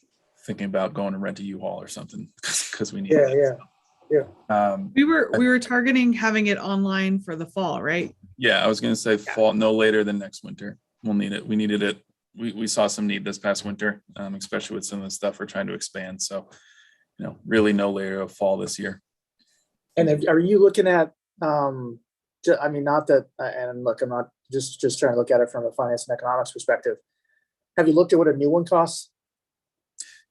thinking about going to rent a U-Haul or something because we need it. Yeah. We were targeting having it online for the fall, right? Yeah, I was going to say fall, no later than next winter. We'll need it. We needed it. We saw some need this past winter, especially with some of the stuff we're trying to expand. So, really no later of fall this year. And are you looking at, I mean, not that, and look, I'm not just trying to look at it from a finance and economics perspective. Have you looked at what a new one costs?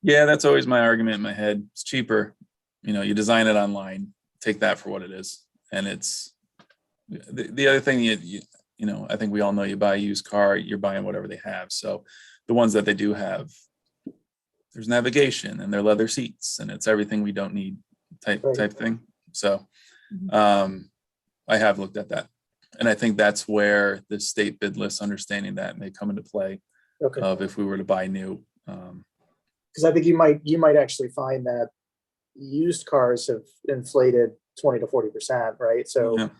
Yeah, that's always my argument in my head. It's cheaper. You design it online, take that for what it is. And it's the other thing I think we all know, you buy a used car, you're buying whatever they have. So the ones that they do have, there's navigation and they're leather seats and it's everything we don't need type thing. So I have looked at that. And I think that's where the state bid list understanding that may come into play of if we were to buy new. Because I think you might actually find that used cars have inflated 20 to 40%, right? So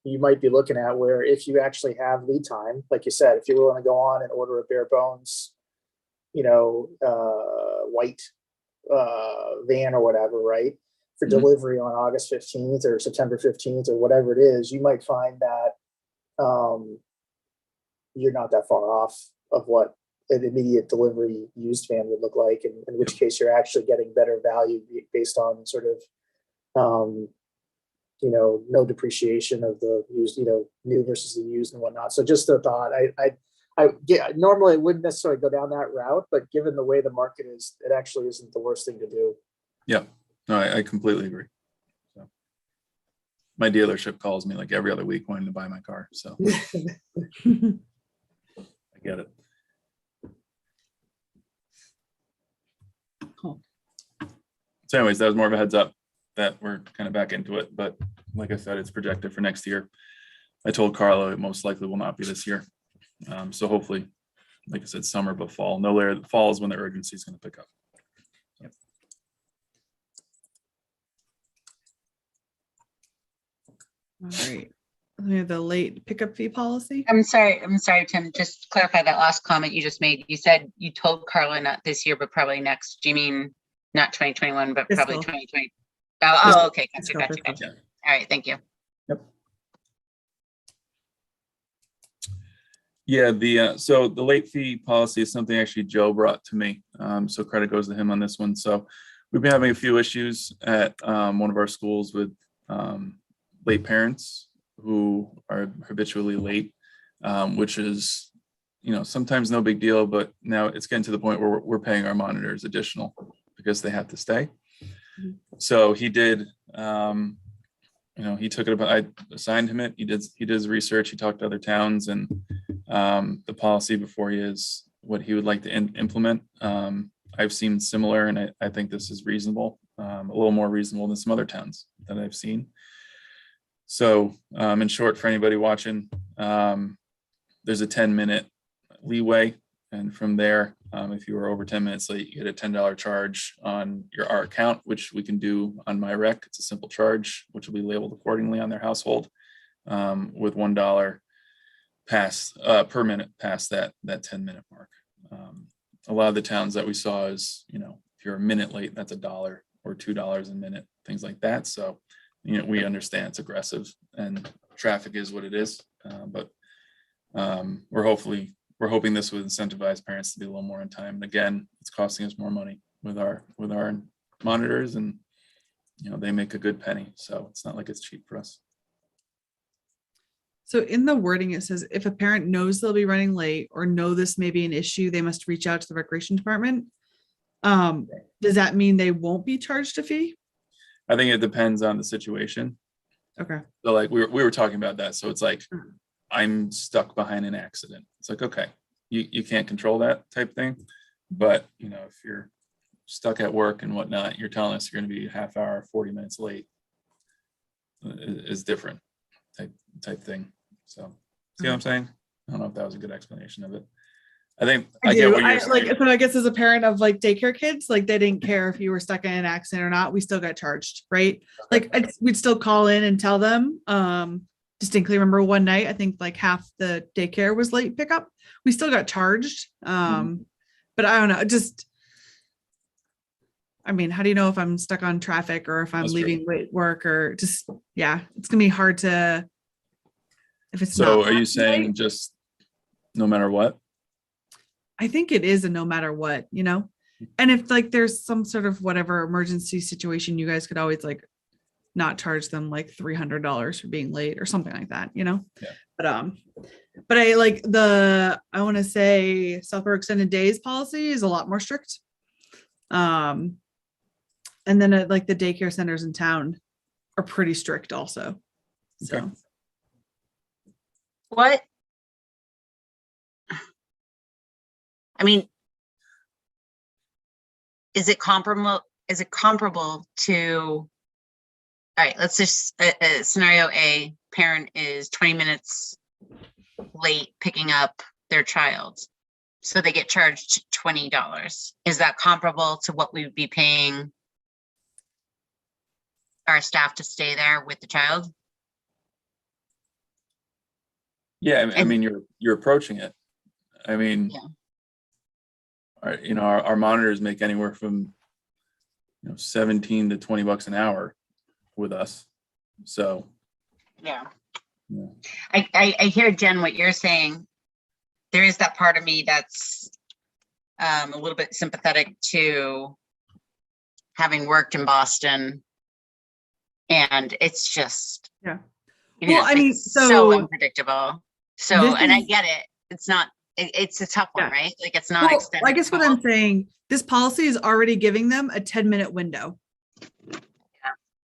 you might be looking at where if you actually have lead time, like you said, if you're willing to go on and order a bare bones, white van or whatever, right? For delivery on August 15th or September 15th or whatever it is, you might find that you're not that far off of what an immediate delivery used van would look like, in which case you're actually getting better value based on sort of no depreciation of the used, new versus the used and whatnot. So just a thought. Normally I wouldn't necessarily go down that route, but given the way the market is, it actually isn't the worst thing to do. Yeah, no, I completely agree. So my dealership calls me like every other week wanting to buy my car. So I get it. Cool. So anyways, that was more of a heads up that we're kind of back into it. But like I said, it's projected for next year. I told Carlo it most likely will not be this year. So hopefully, like I said, summer, but fall. No later. Fall is when the urgency is going to pick up. Yep. All right. We have the late pickup fee policy. I'm sorry, Tim, just clarify that last comment you just made. You said you told Carla not this year, but probably next. Do you mean not 2021, but probably Fiscal. 2020? Oh, okay. Gotcha. Yeah. All right. Thank you. Yep. Yeah, so the late fee policy is something actually Joe brought to me. So credit goes to him on this one. So we've been having a few issues at one of our schools with late parents who are habitually late, which is, sometimes no big deal, but now it's getting to the point where we're paying our monitors additional because they have to stay. So he did, he took it about, I assigned him it. He did his research. He talked to other towns and the policy before he is what he would like to implement. I've seen similar, and I think this is reasonable, a little more reasonable than some other towns that I've seen. So in short, for anybody watching, there's a 10-minute leeway. And from there, if you were over 10 minutes late, you get a $10 charge on our account, which we can do on my rec. It's a simple charge, which will be labeled accordingly on their household, with $1 per minute past that 10-minute mark. A lot of the towns that we saw is, if you're a minute late, that's $1 or $2 a minute, things like that. So, we understand it's aggressive and traffic is what it is. But we're hoping this would incentivize parents to be a little more on time. And again, it's costing us more money with our monitors, and they make a good penny. So it's not like it's cheap for us. So in the wording, it says if a parent knows they'll be running late or know this may be an issue, they must reach out to the recreation department. Does that mean they won't be charged a fee? I think it depends on the situation. Okay. So like we were talking about that. So it's like, I'm stuck behind an accident. It's like, okay, you can't control that type thing. But if you're stuck at work and whatnot, you're telling us you're going to be a half hour, 40 minutes late is different type thing. So see what I'm saying? I don't know if that was a good explanation of it. I think I get what you're saying. So I guess as a parent of like daycare kids, like they didn't care if you were stuck in an accident or not, we still got charged, right? Like we'd still call in and tell them. Distinctly remember one night, I think like half the daycare was late pickup. We still got charged. But I don't know, how do you know if I'm stuck on traffic or if I'm leaving late work or it's gonna be hard to, if it's so not. Are you saying just no matter what? I think it is a no matter what, and if like there's some sort of whatever emergency situation, you guys could always like not charge them like $300 for being late or something like that, Yeah. But I want to say Southborough extended days policy is a lot more strict. And then like the daycare centers in town are pretty strict also. So. Okay. What? Is it comparable to, all right, let's just, scenario A, parent is 20 minutes late picking up their child. So they get charged $20. Is that comparable to what we would be paying our staff to stay there with the child? Yeah, you're approaching it. Our monitors make anywhere from 17 to $20 an hour with us. So yeah. I hear, Jen, what you're saying. There is that part of me that's a little bit sympathetic to having worked in Boston, and it's just so unpredictable. So and I get it. It's not. It's a tough one, right? Like it's not extended. I guess what I'm saying, this policy is already giving them a 10-minute window.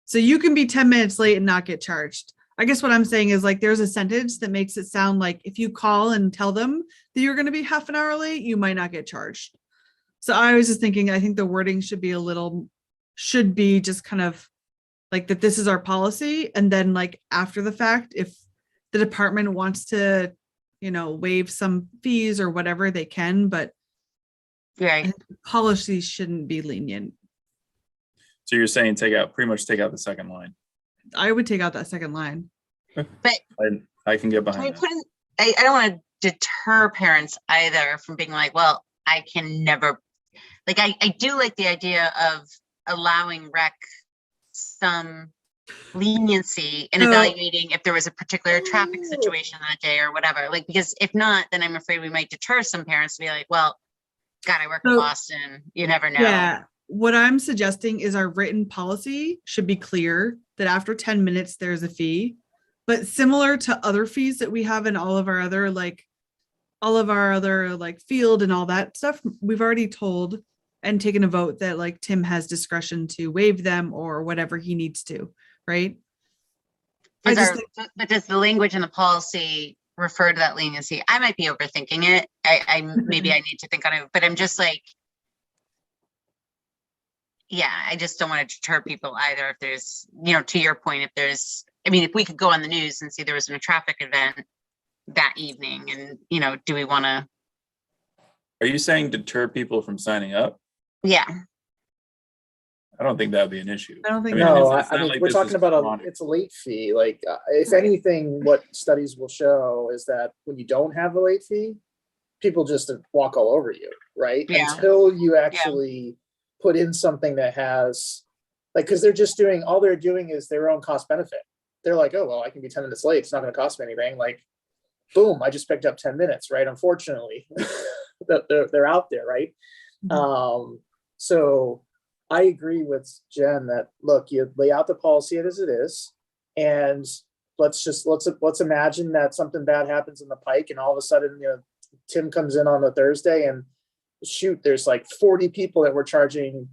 So you can be 10 minutes late and not get charged. I guess what I'm saying is like, there's a sentence that makes it sound like if you call and tell them that you're going to be half an hour late, you might not get charged. So I was just thinking, I think the wording should be just kind of like that. This is our policy. And then like after the fact, if the department wants to, waive some fees or whatever they can, but policies shouldn't be lenient. So you're saying pretty much take out the second line. I would take out that second line. But I can get behind that. I don't want to deter parents either from being like, well, I can never, like, I do like the idea of allowing rec some leniency in evaluating if there was a particular traffic situation that day or whatever. Like, because if not, then I'm afraid we might deter some parents to be like, well, God, I work in Boston. You never know. Yeah. What I'm suggesting is our written policy should be clear that after 10 minutes, there's a fee, but similar to other fees that we have in all of our other field and all that stuff, we've already told and taken a vote that like Tim has discretion to waive them or whatever he needs to, right? But does the language in the policy refer to that leniency. I might be overthinking it. Maybe I need to think on it, but I'm just like, yeah, I just don't want to deter people either. If there's, to your point, if there's, I mean, if we could go on the news and see there was a traffic event that evening and, do we want to? Are you saying deter people from signing up? Yeah. I don't think that would be an issue. I don't think No, it's I not mean, like we're this talking is about chronic. it's a late fee. Like, if Right. anything, what studies will show is that when you don't have a late fee, people just walk all over you, right? Yeah. Until you actually put in something that has, like, because all they're doing is their own cost benefit. They're like, oh, well, I can be 10 minutes late. It's not going to cost me anything. Like, boom, I just picked up 10 minutes, right? Unfortunately, they're out there, right? So I agree with Jen that, look, you lay out the policy as it is, and let's imagine that something bad happens in the pike, and all of a sudden, Tim comes in on a Thursday, and shoot, there's like 40 people that we're charging,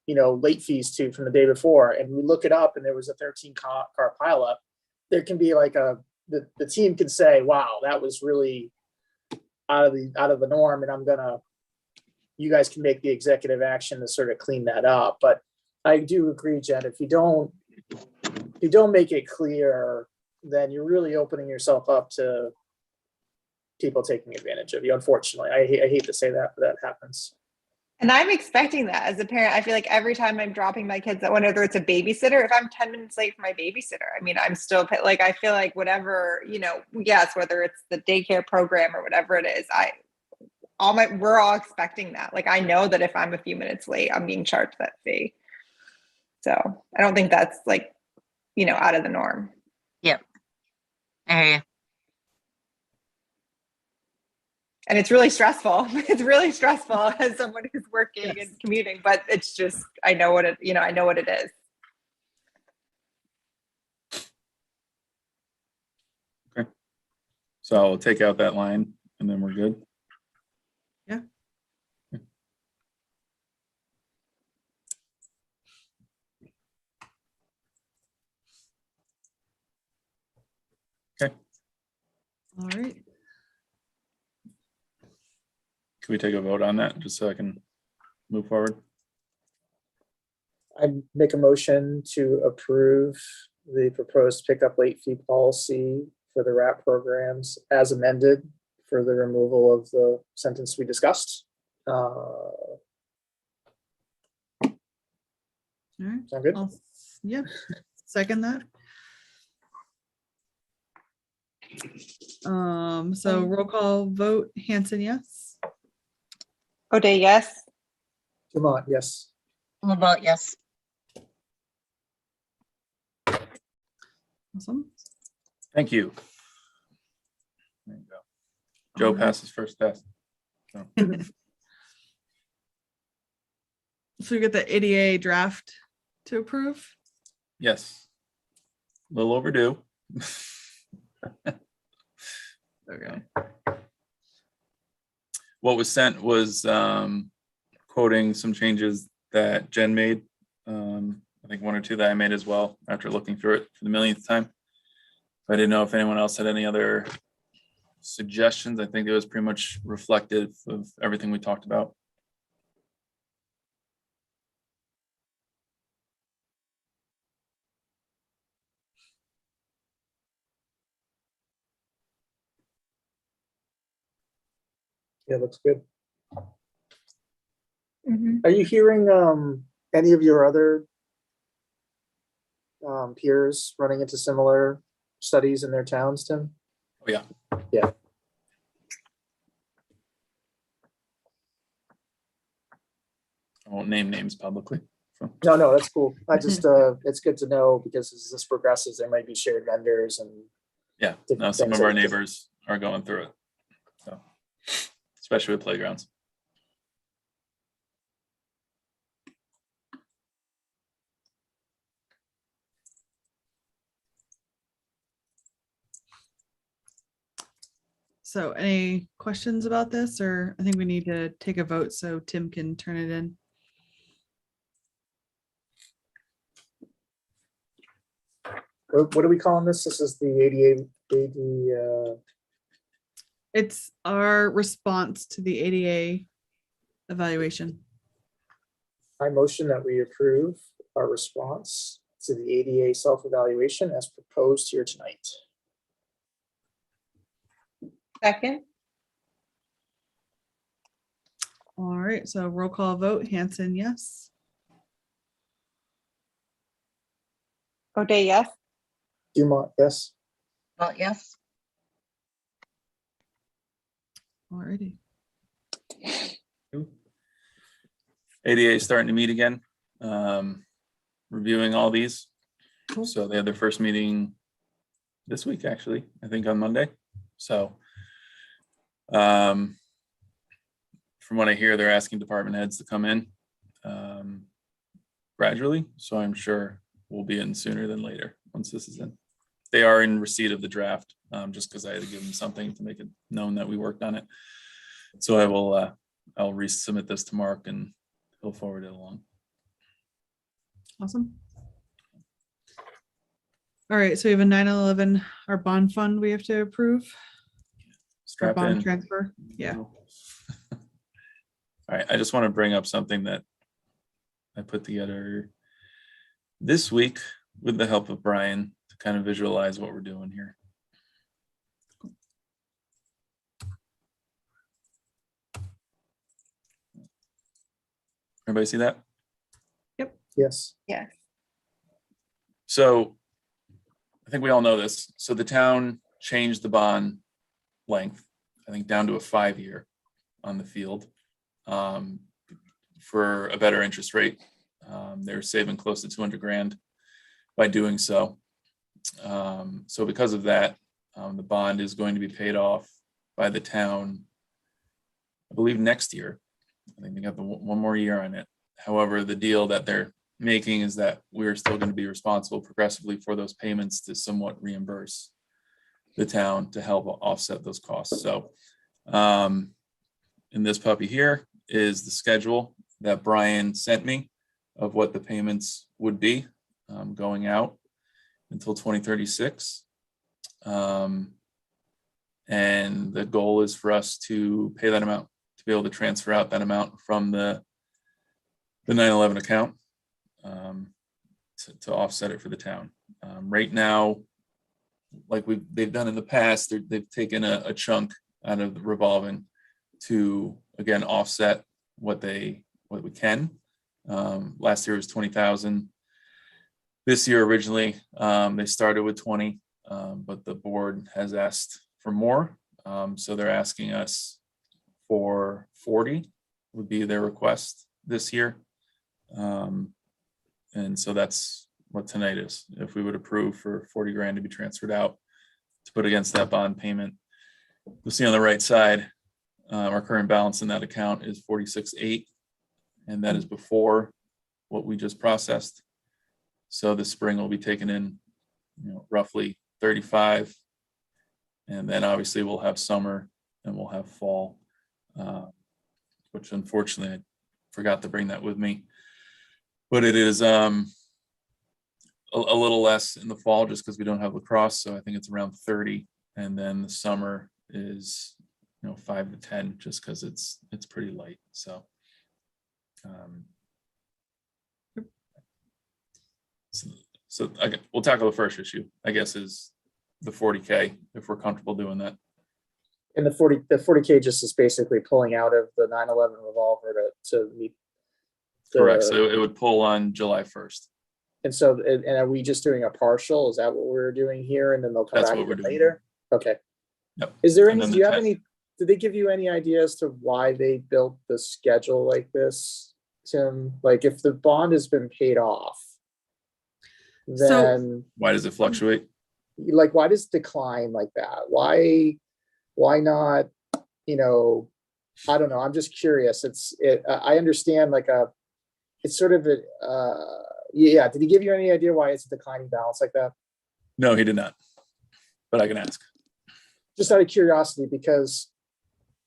late fees to from the day before, and we look it up, and there was a 13 car pileup. There can be like the team can say, wow, that was really out of the norm, and you guys can make the executive action to sort of clean that up. But I do agree, Jen, if you don't make it clear, then you're really opening yourself up to people taking advantage of you. Unfortunately, I hate to say that, but that happens. And I'm expecting that as a parent. I feel like every time I'm dropping my kids at whether it's a babysitter, if I'm 10 minutes late for my babysitter, I mean, I'm still like, I feel like whatever, yes, whether it's the daycare program or whatever it is, we're all expecting that. Like, I know that if I'm a few minutes late, I'm being charged that fee. So I don't think that's like, out of the norm. Yep. I hear you. And it's really stressful. It's really stressful as someone who's working and commuting, but it's just, I know what it is. Okay. So I'll take out that line and then we're good. Yeah. Okay. All right. Can we take a vote on that just so I can move forward? I make a motion to approve the proposed pickup late fee policy for the RAP programs as amended for the removal of the sentence we discussed. All right. Sound good? Yeah. Second that. So roll call vote, Hanson, yes. O'Day, yes. Dumont, yes. About yes. Awesome. Thank you. There you go. Joe All right. passes first test. So, So we get the ADA draft to approve. yes. A little overdue. Okay. What was sent was quoting some changes that Jen made. I think one or two that I made as well after looking through it for the millionth time. I didn't know if anyone else had any other suggestions. I think it was pretty much reflective of everything we talked about. Yeah, looks good. Mhm. Are you hearing any of your other peers running into similar studies in their towns, Tim? Oh, yeah. Yeah. I won't name names publicly. So, No, that's cool. I just it's good to know, because as this progresses, there might be shared vendors and yeah, different no, some things of our that- neighbors are going through it. So, especially with playgrounds. So any questions about this, or I think we need to take a vote so Tim can turn it in. What are we calling this? This is the ADA, It's our response to the ADA evaluation. I motion that we approve our response to the ADA self-evaluation as proposed here tonight. Second, All right, so roll call vote, Hanson, yes. O'Day, yes. Dumont, yes. Well, yes. Alrighty. ADA is starting to meet again, reviewing all these. Cool. So they had their first meeting this week, actually, I think on Monday. So from what I hear, they're asking department heads to come in gradually. So I'm sure we'll be in sooner than later once this is in. They are in receipt of the draft, just because I had to give them something to make it known that we worked on it. So I will, I'll resubmit this to Mark and he'll forward it along. Awesome. All right, so we have a 9/11, our bond fund we have to approve, our Strap bond in. transfer. Yeah. All right, I just want to bring up something that I put together this week with the help of Brian to kind of visualize what we're doing here. Everybody see that? Yes. Yes. So I think we all know this. So the town changed the bond length, I think down to a 5-year on the field for a better interest rate. They're saving close to 200 grand by doing so. So because of that, the bond is going to be paid off by the town, I believe next year. I think they got one more year on it. However, the deal that they're making is that we're still going to be responsible progressively for those payments to somewhat reimburse the town to help offset those costs. So in this puppy here is the schedule that Brian sent me of what the payments would be going out until 2036. And the goal is for us to pay that amount, to be able to transfer out that amount from the 9/11 account to offset it for the town. Right now, like they've done in the past, they've taken a chunk out of the revolving to again offset what we can. Last year was 20,000. This year originally they started with 20, but the board has asked for more, so they're asking us for 40 would be their request this year. And so that's what tonight is. If we would approve for 40 grand to be transferred out to put against that bond payment, you'll see on the right side, our current balance in that account is 46.8, and that is before what we just processed. So this spring will be taken in, roughly 35, and then obviously we'll have summer and we'll have fall, which unfortunately I forgot to bring that with me. But it is a little less in the fall just because we don't have lacrosse. So I think it's around 30. And then the summer is, 5 to 10 just because it's pretty light. So, we'll tackle the first issue, I guess, is the 40K if we're comfortable doing that. And the 40K just is basically pulling out of the 9/11 revolver to meet. Correct. So it would pull on July 1st. And so, and are we just doing a partial? Is that what we're doing here? And then they'll come That's back what we're doing. later? Okay. Yep. Is there And any, then do you have the any, did they give you any idea as to why they built the schedule like this, Tim? Like if the bond has been paid off, then Why does it fluctuate? like, why does it decline like that? Why not, I don't know. I'm just curious. I understand it's sort of yeah. Did he give you any idea why it's a declining balance like that? No, he did not, but I can ask. Just out of curiosity, because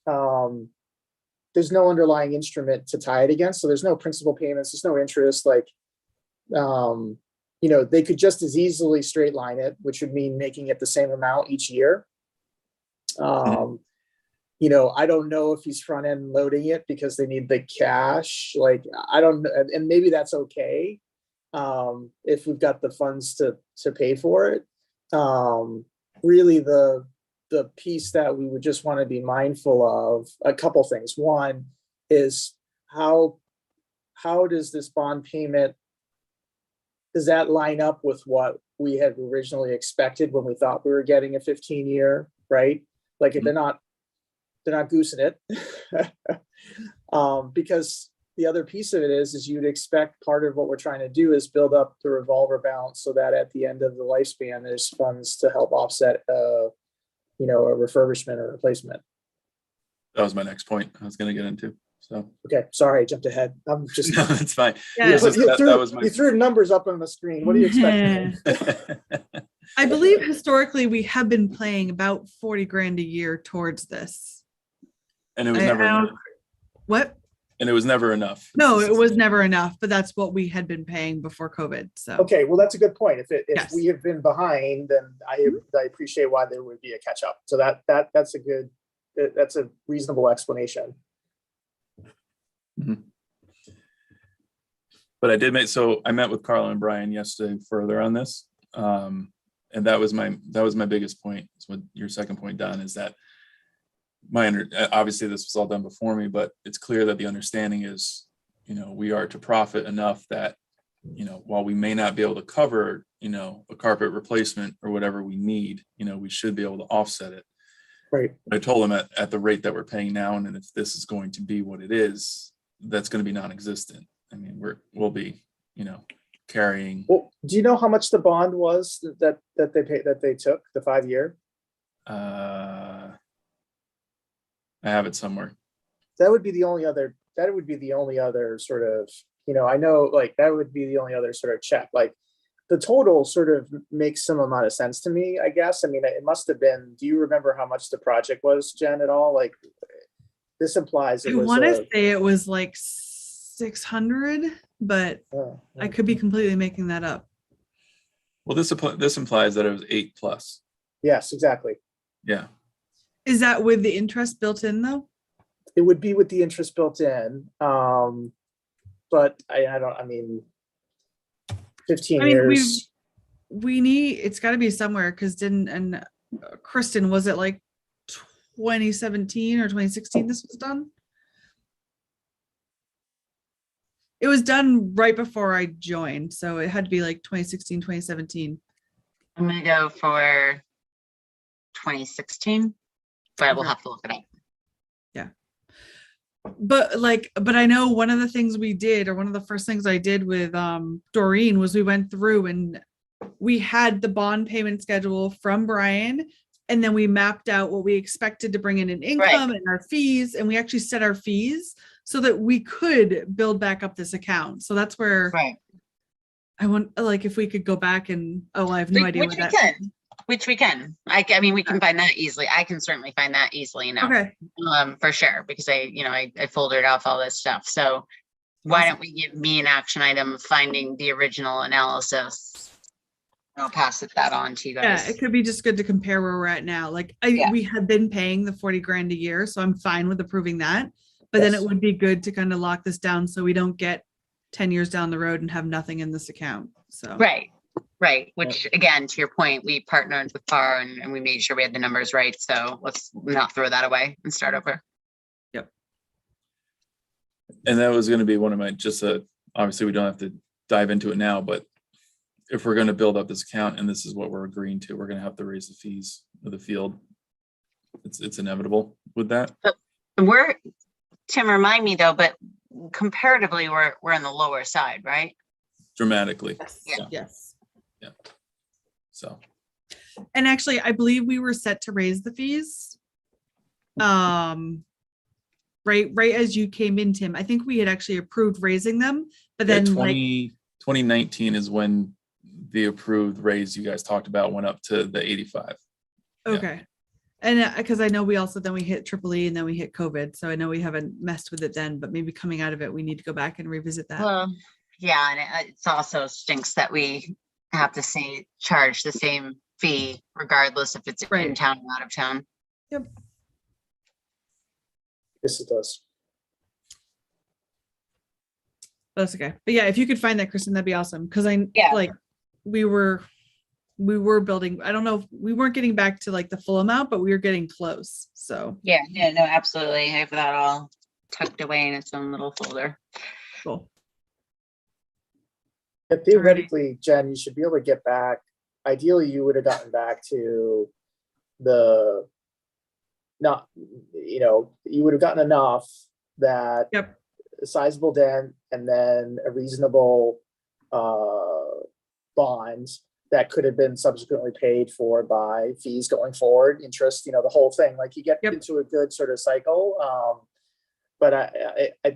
there's no underlying instrument to tie it against. So there's no principal payments, there's no interest. They could just as easily straight line it, which would mean making it the same amount each year. I don't know if he's front end loading it because they need the cash. Like, I don't know, and maybe that's okay. If we've got the funds to pay for it. Really the piece that we would just want to be mindful of, a couple things. One is how does this bond payment, does that line up with what we had originally expected when we thought we were getting a 15-year, right? Like, if they're not goosing it. Because the other piece of it is you'd expect part of what we're trying to do is build up the revolver balance so that at the end of the lifespan, there's funds to help offset, a refurbishment or replacement. That was my next point I was going to get into. So, Okay, sorry, I jumped ahead. I'm just. no, it's fine. Yeah. It's just that was my. You threw numbers up on the screen. What do you expect? I believe historically we have been paying about 40 grand a year towards this. And it was I never don't- enough. What? And it was never enough. No, it was never enough, but that's what we had been paying before COVID. So Okay, well, that's a good point. If Yes. we have been behind, then I appreciate why there would be a catch up. So that's a reasonable explanation. But I did I met with Carla and Brian yesterday further on this. And that was my biggest point. Is what your second point, Don, is that obviously this was all done before me, but it's clear that the understanding is, we are to profit enough that, while we may not be able to cover, a carpet replacement or whatever we need, we should be able to offset it. Right. I told them at the rate that we're paying now, and if this is going to be what it is, that's going to be non-existent. I mean, we'll be, carrying. Well, do you know how much the bond was that they took, the 5-year? I have it somewhere. That would be the only other sort of, I know, like, that would be the only other sort of check. Like, the total sort of makes some amount of sense to me, I guess. I mean, it must have been, do you remember how much the project was, Jen, at all? Like, this implies I it was. want to say it was like 600, but I could be completely making that up. Well, this implies that it was 8+. Yes, exactly. Yeah. Is that with the interest built in though? It would be with the interest built in. But I mean, 15 I mean, years. it's got to be somewhere because Kristen, was it like 2017 or 2016 this was done? It was done right before I joined, so it had to be like 2016, 2017. I'm gonna go for 2016, but I will Okay. have to look it up. But I know one of the things we did, or one of the first things I did with Doreen, was we went through and we had the bond payment schedule from Brian, and then we mapped out what we expected to bring in income and our fees, and we actually set our fees so that we could build back up this account. So that's where Right. I want, like, if we could go back and, I have no idea Which what we that. can. Which we can. I mean, we can find that easily. I can certainly find that easily now. Okay. For sure, because I folded off all this stuff. So why Awesome. don't we give me an action item of finding the original analysis? I'll pass that on to you Yeah, guys. it could be just good to compare where we're at now. Like Yeah. we had been paying the 40 grand a year, so I'm fine with approving that. But then Yes. it would be good to kind of lock this down so we don't get 10 years down the road and have nothing in this account. So Right. Which again, to your point, we partnered with PAR and we made sure we had the numbers right. So let's not throw that away and start over. And that was going to be one of my, obviously we don't have to dive into it now, but if we're going to build up this account and this is what we're agreeing to, we're going to have to raise the fees of the field. It's inevitable with that. And Tim, remind me though, but comparatively, we're on the lower side, right? Dramatically. Yeah. Yes. So, And actually, I believe we were set to raise the fees. Right as you came in, Tim, I think we had actually approved raising them, but then 2019 is when the approved raise you guys talked about went up to the 85. okay. And because I know we hit EEE and then we hit COVID. So I know we haven't messed with it then, but maybe coming out of it, we need to go back and revisit that. Well, yeah, and it's also stinks that we have to charge the same fee regardless if it's in Right. town or out of town. Yep. Yes, it does. That's okay. But yeah, if you could find that, Kristen, that'd be awesome. Cause Yeah. like, we were building, I don't know, if we weren't getting back to like the full amount, but we were getting close. So Yeah, no, absolutely. I have that all tucked away in its own little folder. cool. Yeah, theoretically, Jen, you should be able to get back. Ideally, you would have gotten back to the, not, you would have gotten enough that Yep. a sizable dent and then a reasonable bond that could have been subsequently paid for by fees going forward, interest, the whole thing. Like you get Yep. into a good sort of cycle. But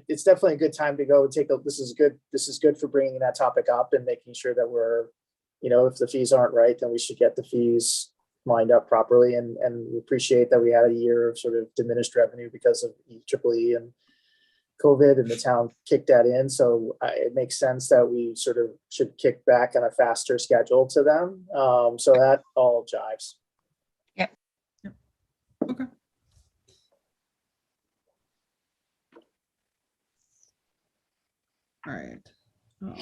it's definitely a good time to go and take a, this is good for bringing that topic up and making sure that we're, if the fees aren't right, then we should get the fees lined up properly. And we appreciate that we had a year of sort of diminished revenue because of EEE and COVID, and the town kicked that in. So it makes sense that we sort of should kick back on a faster schedule to them. So that all jives. Okay. All right. Oh.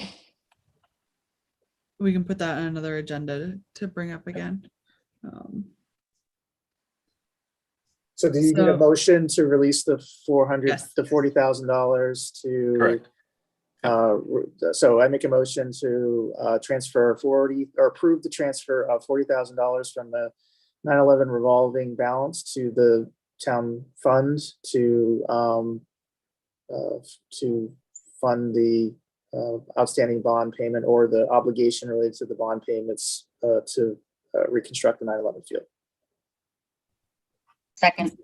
We can put that on another agenda to bring up again. So do you need a So- motion to release the Yes. $40,000 to? Correct. So I make a motion to transfer 40 or approve the transfer of $40,000 from the 9/11 revolving balance to the town fund to fund the outstanding bond payment or the obligation related to the bond payments to reconstruct the 9/11 field. Second,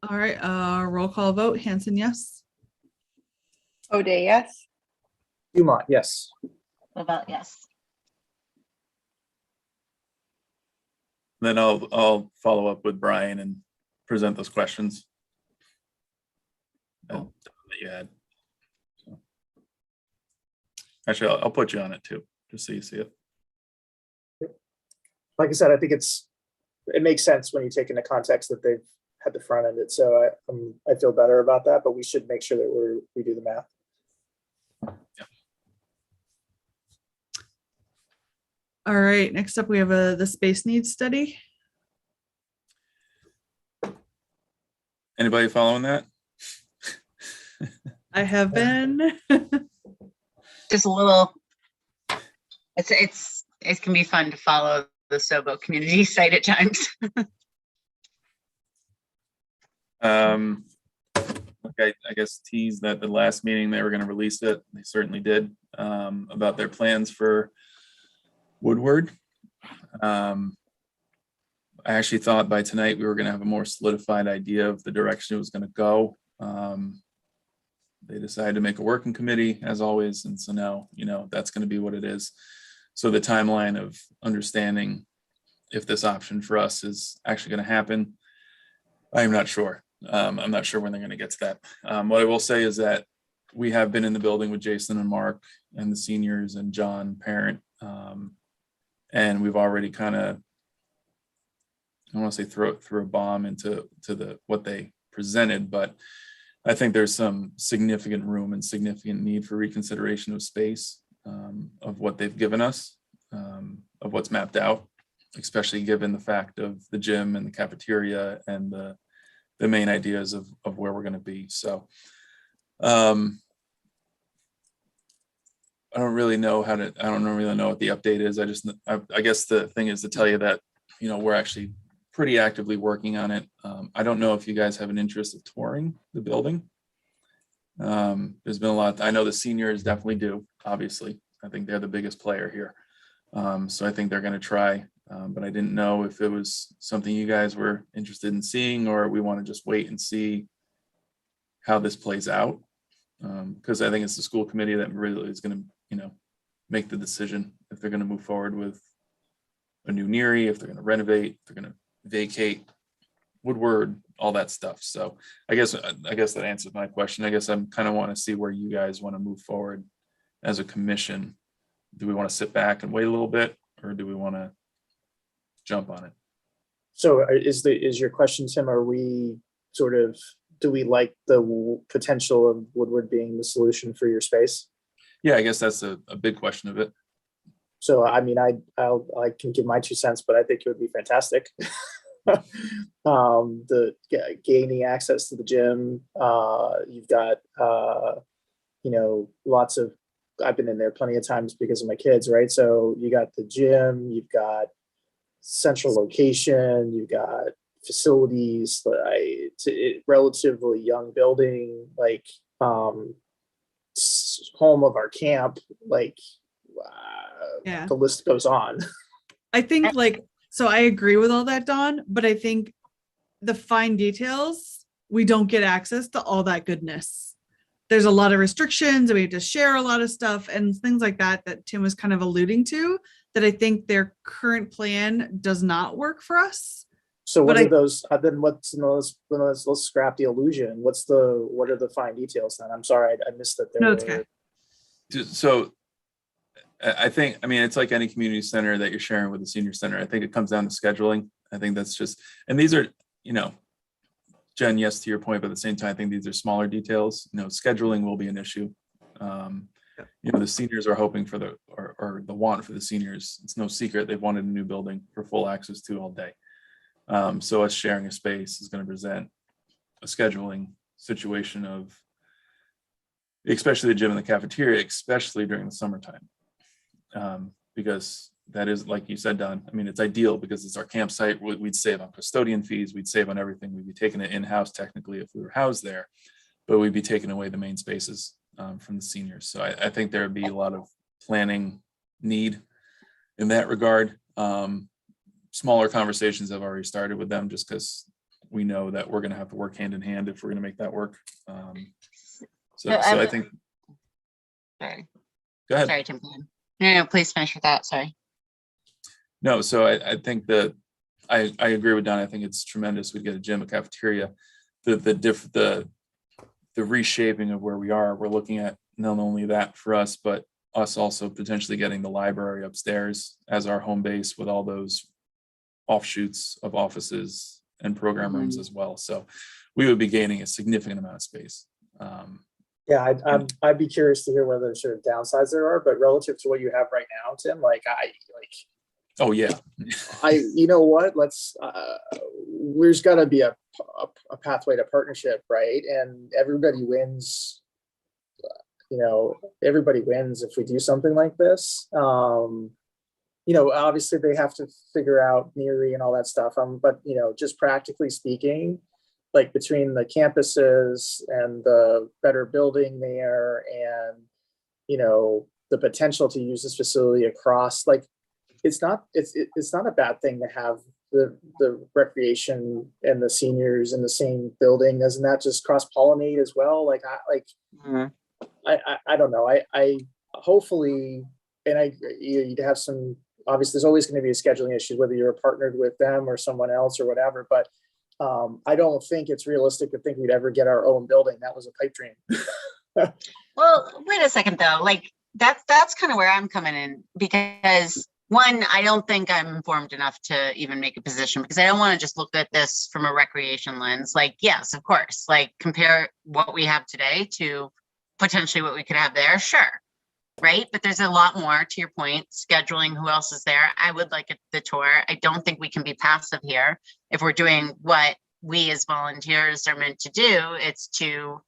All right, roll call vote. Hanson, yes. O'Day, yes. Dumont, yes. about yes. Then I'll follow up with Brian and present those questions that you had. So. Actually, I'll put you on it too, just so you see it. Like I said, I think it makes sense when you take into context that they've had the front end it. So I feel better about that, but we should make sure that we do the math. All right, next up we have the space needs study. Anybody following that? I have been. Just a little, it can be fun to follow the Sobo community site at times. Okay, I guess tease that the last meeting they were going to release it. They certainly did, about their plans for Woodward. I actually thought by tonight we were going to have a more solidified idea of the direction it was going to go. They decided to make a working committee as always. And so now, that's going to be what it is. So the timeline of understanding if this option for us is actually going to happen, I'm not sure. I'm not sure when they're going to get to that. What I will say is that we have been in the building with Jason and Mark and the seniors and John parent. And we've already kind of, I don't want to say throw a bomb into what they presented, but I think there's some significant room and significant need for reconsideration of space, of what they've given us, of what's mapped out, especially given the fact of the gym and the cafeteria and the main ideas of where we're going to be. So I don't really know what the update is. I guess the thing is to tell you that, we're actually pretty actively working on it. I don't know if you guys have an interest of touring the building. There's been a lot. I know the seniors definitely do, obviously. I think they're the biggest player here. So I think they're going to try, but I didn't know if it was something you guys were interested in seeing, or we want to just wait and see how this plays out. Because I think it's the school committee that really is going to, make the decision if they're going to move forward with a new NERI, if they're going to renovate, if they're going to vacate Woodward, all that stuff. So I guess that answers my question. I guess I'm kind of want to see where you guys want to move forward as a commission. Do we want to sit back and wait a little bit, or do we want to jump on it? So is your question, Tim, are we sort of, do we like the potential of Woodward being the solution for your space? Yeah, I guess that's a big question of it. So, I mean, I can give my 2 cents, but I think it would be fantastic. Gaining access to the gym, you've got, lots of, I've been in there plenty of times because of my kids, right? So you got the gym, you've got central location, you've got facilities, relatively young building, like home of our camp, like Yeah. the list goes on. I think so I agree with all that, Dawn, but I think the fine details, we don't get access to all that goodness. There's a lot of restrictions and we have to share a lot of stuff and things like that Tim was kind of alluding to, that I think their current plan does not work for us. So what But are those, then what's, let's scrap the illusion. What are the fine details then? I'm sorry, I missed that. No, it's okay. So I think, I mean, it's like any community center that you're sharing with the senior center. I think it comes down to scheduling. I think that's just, and these are, Jen, yes, to your point, but at the same time, I think these are smaller details. Scheduling will be an issue. The seniors are hoping for or the want for the seniors. It's no secret. They've wanted a new building for full access to all day. So us sharing a space is going to present a scheduling situation of, especially the gym and the cafeteria, especially during the summertime. Because that is, like you said, Don, I mean, it's ideal because it's our campsite. We'd save on custodian fees. We'd save on everything. We'd be taking it in-house technically if we were housed there, but we'd be taking away the main spaces from the seniors. So I think there would be a lot of planning need in that regard. Smaller conversations have already started with them just because we know that we're going to have to work hand in hand if we're going to make that work. So I think. Sorry. Go ahead. Sorry, Tim. No, please finish with that. Sorry. No, so I think that I agree with Don. I think it's tremendous. We get a gym, a cafeteria, the reshaping of where we are. We're looking at not only that for us, but us also potentially getting the library upstairs as our home base with all those offshoots of offices and program rooms as well. So we would be gaining a significant amount of space. Yeah, I'd be curious to hear whether sort of downsides there are, but relative to what you have right now, Tim, Oh yeah. you know what? There's got to be a pathway to partnership, right? And everybody wins. Everybody wins if we do something like this. Obviously they have to figure out NERI and all that stuff. But just practically speaking, like between the campuses and the better building there, and the potential to use this facility across, it's not a bad thing to have the recreation and the seniors in the same building. Doesn't that just cross-pollinate as well? I don't know. I hopefully, and you'd have some, obviously there's always going to be a scheduling issue, whether you're partnered with them or someone else or whatever, but I don't think it's realistic to think we'd ever get our own building. That was a pipe dream. Well, wait a second though. That's kind of where I'm coming in, because one, I don't think I'm informed enough to even make a position, because I don't want to just look at this from a recreation lens. Yes, of course, compare what we have today to potentially what we could have there. Sure. Right. But there's a lot more to your point, scheduling, who else is there. I would like the tour. I don't think we can be passive here. If we're doing what we as volunteers are meant to do, it's to,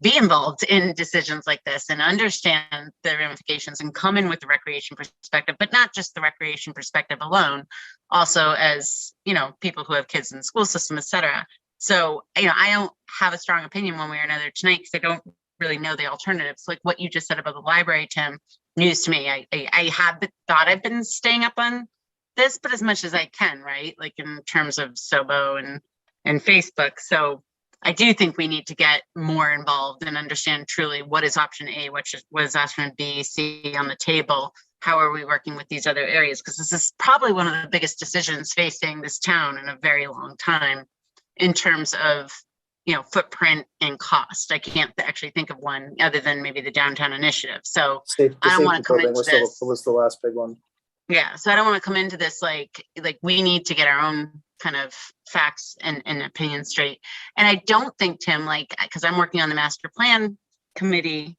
be involved in decisions like this and understand the ramifications and come in with the recreation perspective, but not just the recreation perspective alone, also as, people who have kids in the school system, et cetera. So, I don't have a strong opinion one way or another tonight, because I don't really know the alternatives. Like what you just said about the library, Tim, news to me. I have thought I've been staying up on this, but as much as I can, right? In terms of SOBO and Facebook. So I do think we need to get more involved and understand truly what is option A, what is option B, C on the table. How are we working with these other areas? Because this is probably one of the biggest decisions facing this town in a very long time in terms of footprint and cost. I can't actually think of one other than maybe the downtown initiative. So I don't want to come into this. Was the last big one. Yeah, so I don't want to come into this like we need to get our own kind of facts and opinions straight. And I don't think, Tim, like, because I'm working on the master plan committee,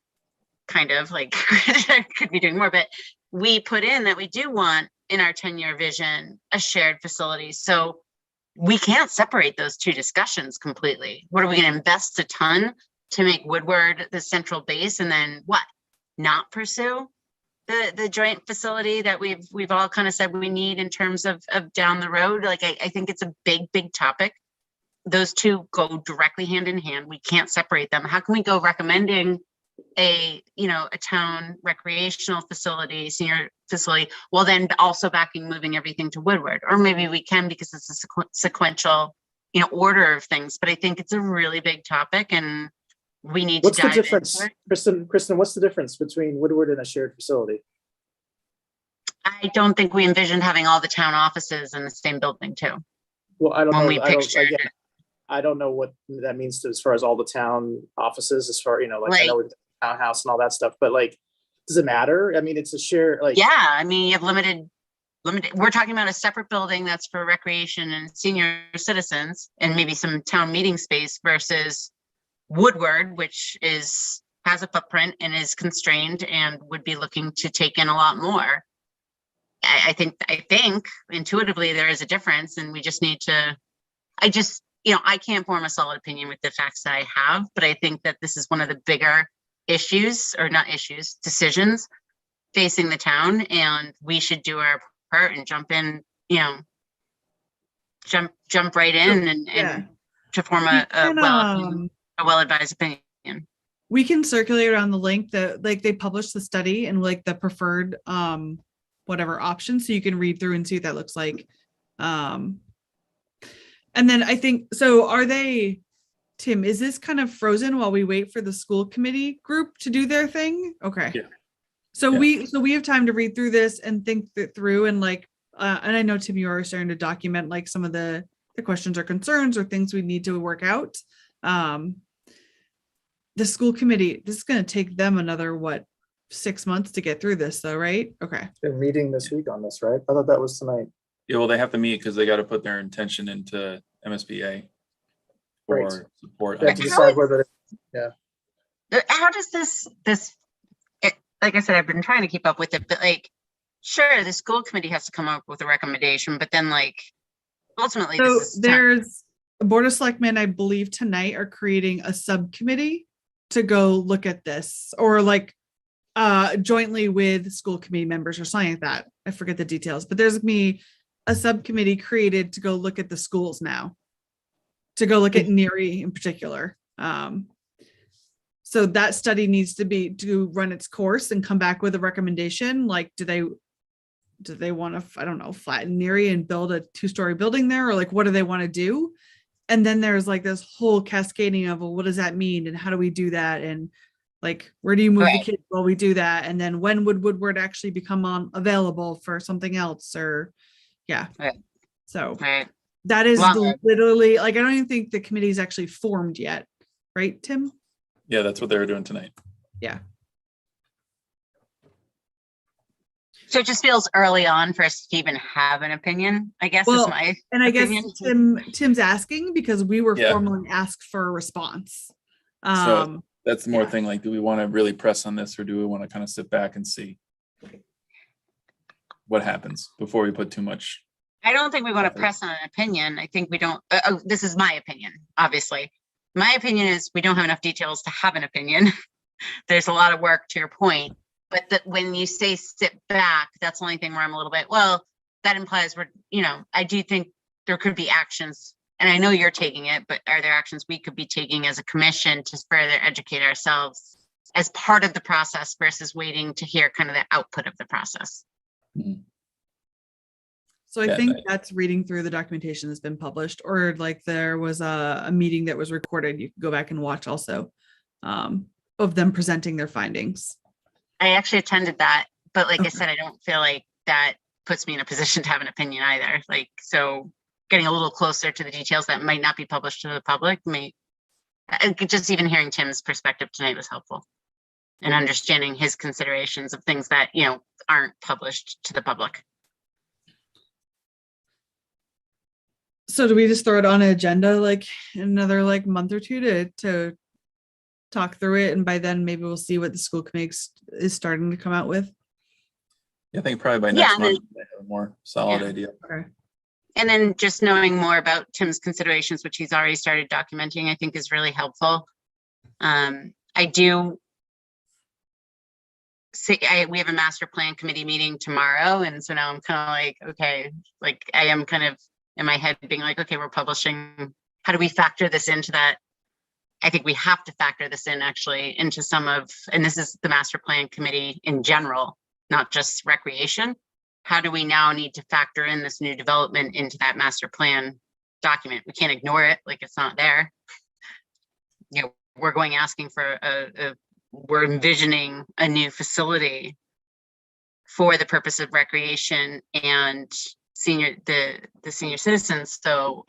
kind of like I could be doing more, but we put in that we do want in our 10-year vision a shared facility. So we can't separate those two discussions completely. What are we going to invest a ton to make Woodward the central base, and then what? Not pursue the joint facility that we've all kind of said we need in terms of down the road. Like I think it's a big topic. Those two go directly hand in hand. We can't separate them. How can we go recommending a town recreational facility, senior facility, while then also backing moving everything to Woodward? Or maybe we can, because it's a sequential order of things. But I think it's a really big topic, and we need What's to the dive difference, into it. Kristen, what's the difference between Woodward and a shared facility? I don't think we envisioned having all the town offices in the same building too. Well, I don't When know. we pictured Again, I don't know what that means to, as far as all the town offices, as far, like I know with the townhouse and all that stuff, but like, does it matter? I mean, it's a share, like. Yeah, I mean, you have limited, we're talking about a separate building that's for recreation and senior citizens and maybe some town meeting space versus Woodward, which has a footprint and is constrained and would be looking to take in a lot more. I think intuitively there is a difference, and we just need to, I can't form a solid opinion with the facts that I have, but I think that this is one of the bigger issues, or not issues, decisions facing the town, and we should do our part and jump in, jump right in and to form a well-advised opinion. We can circulate around the link that like they published the study and like the preferred whatever option, so you can read through and see what that looks like. And then I think, so are they, Tim, is this kind of frozen while we wait for the school committee group to do their thing? Okay. Yeah. So Yeah. we have time to read through this and think it through, and like, and I know, Tim, you are starting to document like some of the questions or concerns or things we need to work out. The school committee, this is going to take them another, 6 months to get through this though, right? Okay. They're meeting this week on this, right? I thought that was tonight. Yeah, well, they have to meet because they got to put their intention into MSBA for Right. support. They have to decide whether, How does this like I said, I've been trying to keep up with it, but like, sure, the school committee has to come up with a recommendation, but then like, ultimately, So this is there's a board of selectmen, I believe tonight, are creating a subcommittee to go look at this, or like jointly with school committee members or something like that. I forget the details, but there's me a subcommittee created to go look at the schools now, to go look at Neary in particular. So that study needs to run its course and come back with a recommendation. Like, do they want to, I don't know, flatten Neary and build a 2-story building there, or like, what do they want to do? And then there's like this whole cascading of, well, what does that mean? And how do we do that? And like, where do you move the kids while we do that? And then when would Woodward actually become available for something else? Or so that is literally, like, I don't even think the committee is actually formed yet. Right, Tim? Yeah, that's what they were doing tonight. Yeah. So it just feels early on for us to even have an opinion, I guess. Well, is my and I opinion. guess Tim's asking because we were formally asked for a response. So that's the more thing, like, do we want to really press on this, or do we want to kind of sit back and see what happens before we put too much? I don't think we want to press on an opinion. I think we don't, this is my opinion, obviously. My opinion is we don't have enough details to have an opinion. There's a lot of work, to your point. But that when you say sit back, that's the only thing where I'm a little bit, well, that implies I do think there could be actions, and I know you're taking it, but are there actions we could be taking as a commission to further educate ourselves as part of the process versus waiting to hear kind of the output of the process? Mm-hmm. So I think that's reading through the documentation that's been published, or like there was a meeting that was recorded. You can go back and watch also of them presenting their findings. I actually attended that, but like I said, I don't feel like that puts me in a position to have an opinion either. Like, so getting a little closer to the details that might not be published to the public just even hearing Tim's perspective tonight was helpful, and understanding his considerations of things that, aren't published to the public. So do we just throw it on an agenda like in another like month or two to talk through it, and by then maybe we'll see what the school committee is starting to come out with? I think probably by Yeah, next and then- month, we have a more solid Yeah. idea. Okay. And then just knowing more about Tim's considerations, which he's already started documenting, I think is really helpful. I do see, we have a master plan committee meeting tomorrow. And so now I'm kind of like, okay, like I am kind of in my head being like, okay, we're publishing. How do we factor this into that? I think we have to factor this in actually into some of, and this is the master plan committee in general, not just recreation. How do we now need to factor in this new development into that master plan document? We can't ignore it like it's not there. You know, we're going asking for we're envisioning a new facility for the purpose of recreation and the senior citizens. So,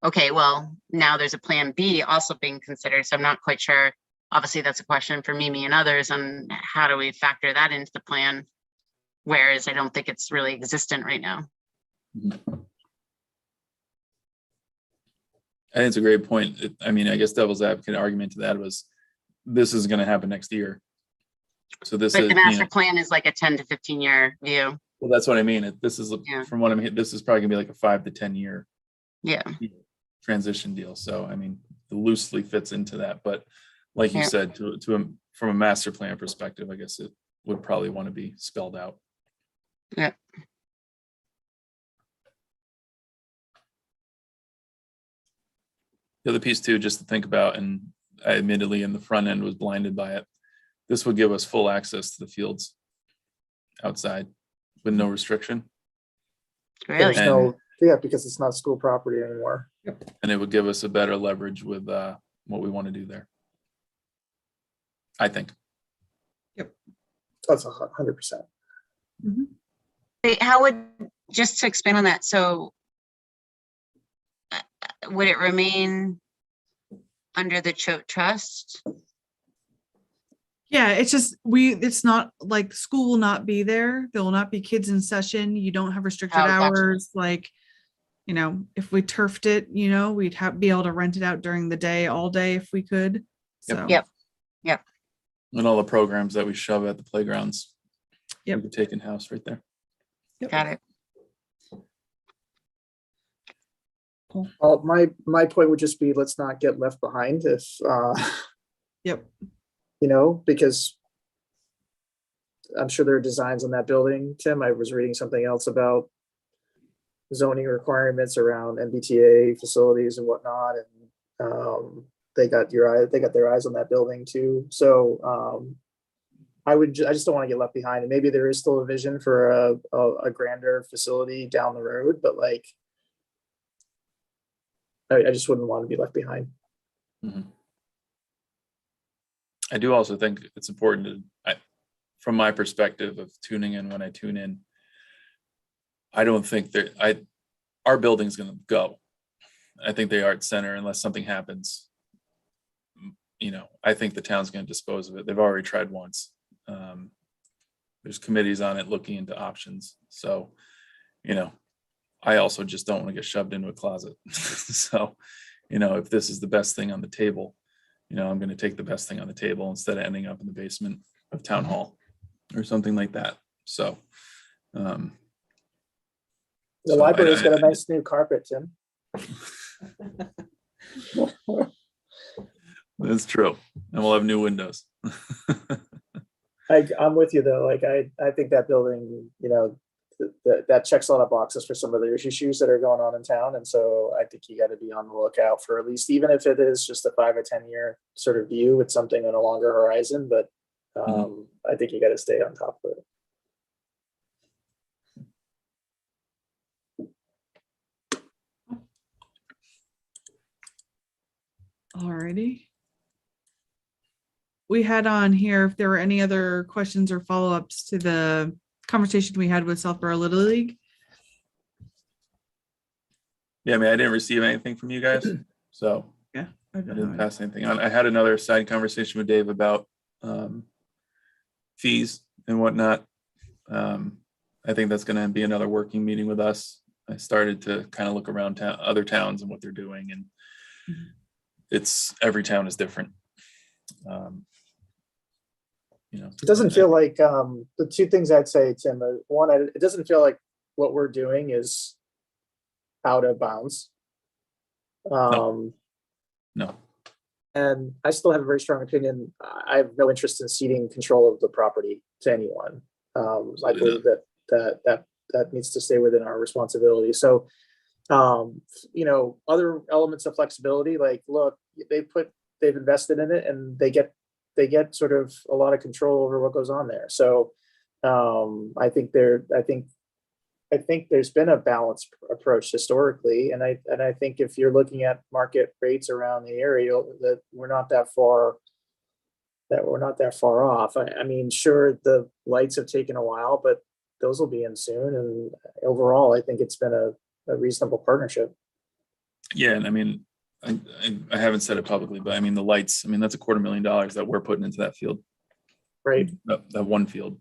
okay, well, now there's a plan B also being considered. So I'm not quite sure. Obviously, that's a question for Mimi and others on how do we factor that into the plan? Whereas I don't think it's really existent right now. I think it's a great point. I mean, I guess devil's advocate argument to that was this is going to happen next year. So this But is, the master plan is like a 10 to 15 year view. well, that's what I mean. This is Yeah. from what I'm hearing, this is probably gonna be like a 5 to 10 year Yeah. transition deal. So, I mean, it loosely fits into that, but like you Yeah. said, from a master plan perspective, I guess it would probably want to be spelled out. Yeah. The other piece too, just to think about, and I admittedly in the front end was blinded by it. This would give us full access to the fields outside with no restriction. Really? There's no, yeah, because it's not school property anymore. And it would give us a better leverage with what we want to do there. I think. That's 100%. How would, just to expand on that, so would it remain under the Choate Trust? Yeah, it's just it's not like school will not be there. There will not be kids in session. You don't have restricted Oh, gotcha. hours. Like, you know, if we turfed it, you know, we'd be able to rent it out during the day, all day if we could. Yep. So Yep. And all the programs that we shove at the playgrounds. Yep. We could take in-house right there. Got it. Well, my point would just be, let's not get left behind if, Yep. you know, because I'm sure there are designs on that building. Tim, I was reading something else about zoning requirements around MBTA facilities and whatnot, and they got their eyes on that building too. So I just don't want to get left behind. And maybe there is still a vision for a grander facility down the road, but like, I just wouldn't want to be left behind. Mhm. I do also think it's important to, from my perspective of tuning in when I tune in, I don't think our building's going to go. I think the Art Center, unless something happens, you know, I think the town's going to dispose of it. They've already tried once. There's committees on it looking into options. So, you know, I also just don't want to get shoved into a closet. So, you know, if this is the best thing on the table, you know, I'm going to take the best thing on the table instead of ending up in the basement of town hall or something like that. So, The So library's got a nice new carpet, Tim. that's true. And we'll have new windows. I'm with you though. Like I think that building, you know, that checks a lot of boxes for some of the issues that are going on in town. And so I think you got to be on the lookout for at least, even if it is just a 5 or 10 year sort of view with something on a longer horizon, but I think you got to stay on top of it. Alrighty. We had on here if there were any other questions or follow-ups to the conversation we had with Southborough Little League. Yeah, I mean, I didn't receive anything from you guys, so I I don't didn't know. pass anything on. I had another side conversation with Dave about fees and whatnot. I think that's going to be another working meeting with us. I started to kind of look around other towns and what they're doing, and every town is different. It doesn't feel like, the two things I'd say, Tim, one, it doesn't feel like what we're doing is out of bounds. No. And I still have a very strong opinion. I have no interest in ceding control of the property to anyone. I believe that needs to stay within our responsibility. So, other elements of flexibility, like, look, they've invested in it, and they get sort of a lot of control over what goes on there. So, I think there's been a balanced approach historically, and I think if you're looking at market rates around the area, that we're not that far off. I mean, sure, the lights have taken a while, but those will be in soon. And overall, I think it's been a reasonable partnership. Yeah, and I mean, I haven't said it publicly, but I mean, the lights, I mean, that's $250,000 that we're putting into that field, Right. that one field.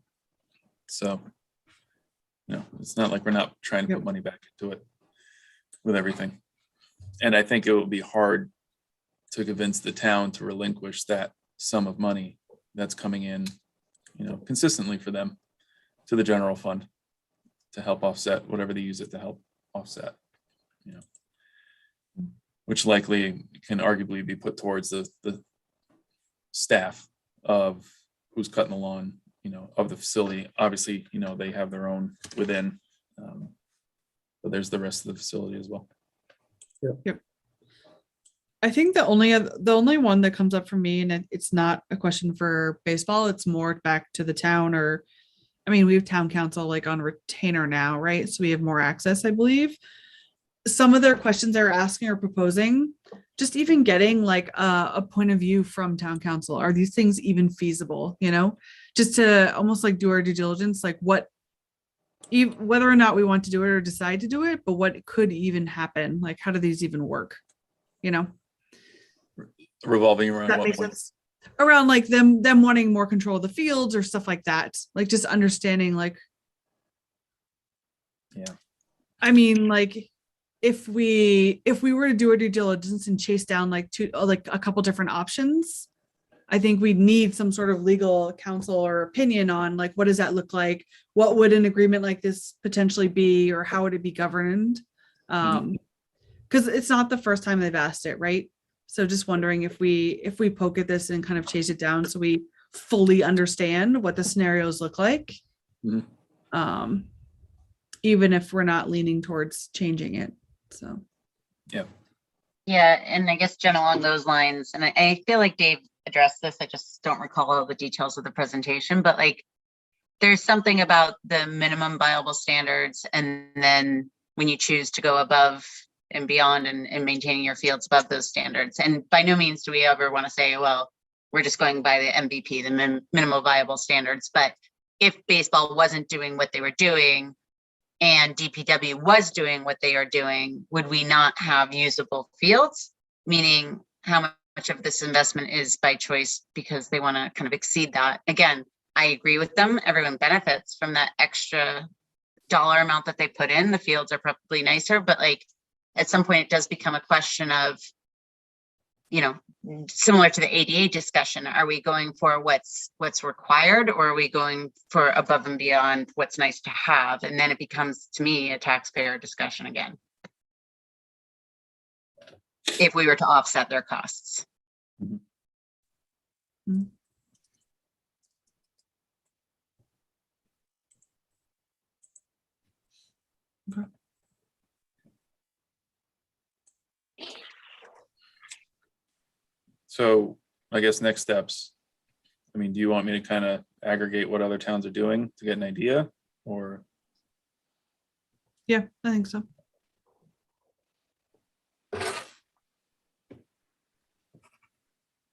So, it's not like we're not trying to put money back into it with everything. And I think it will be hard to convince the town to relinquish that sum of money that's coming in, consistently for them to the general fund to help offset whatever they use it to help offset, which likely can arguably be put towards the staff of who's cutting the lawn, of the facility. Obviously, they have their own within, but there's the rest of the facility as well. Yep. I think the only one that comes up for me, and it's not a question for baseball, it's more back to the town, or, I mean, we have town council like on retainer now, right? So we have more access, I believe. Some of their questions they're asking or proposing, just even getting like a point of view from town council. Are these things even feasible? Just to almost like do our due diligence, like whether or not we want to do it or decide to do it, but what could even happen? Like, how do these even work? Revolving around That what makes point? sense. Around like them wanting more control of the fields or stuff like that. Like just understanding, like, Yeah. I mean, like if we were to do our due diligence and chase down like a couple different options, I think we'd need some sort of legal counsel or opinion on like, what does that look like? What would an agreement like this potentially be, or how would it be governed? Because it's not the first time they've asked it, right? So just wondering if we poke at this and kind of chase it down so we fully understand what the scenarios look like. Even if we're not leaning towards changing it. So. Yeah. Yeah. And I guess, Jen, along those lines, and I feel like Dave addressed this, I just don't recall all the details of the presentation, but like there's something about the minimum viable standards, and then when you choose to go above and beyond and maintaining your fields above those standards. And by no means do we ever want to say, well, we're just going by the MVP, the minimal viable standards. But if baseball wasn't doing what they were doing and DPW was doing what they are doing, would we not have usable fields? Meaning how much of this investment is by choice because they want to kind of exceed that. Again, I agree with them. Everyone benefits from that extra dollar amount that they put in. The fields are probably nicer, but like at some point it does become a question of, similar to the ADA discussion, are we going for what's required, or are we going for above and beyond what's nice to have? And then it becomes, to me, a taxpayer discussion again, if we were to offset their costs. Okay. So I guess next steps, do you want me to kind of aggregate what other towns are doing to get an idea, or? Yeah, I think so.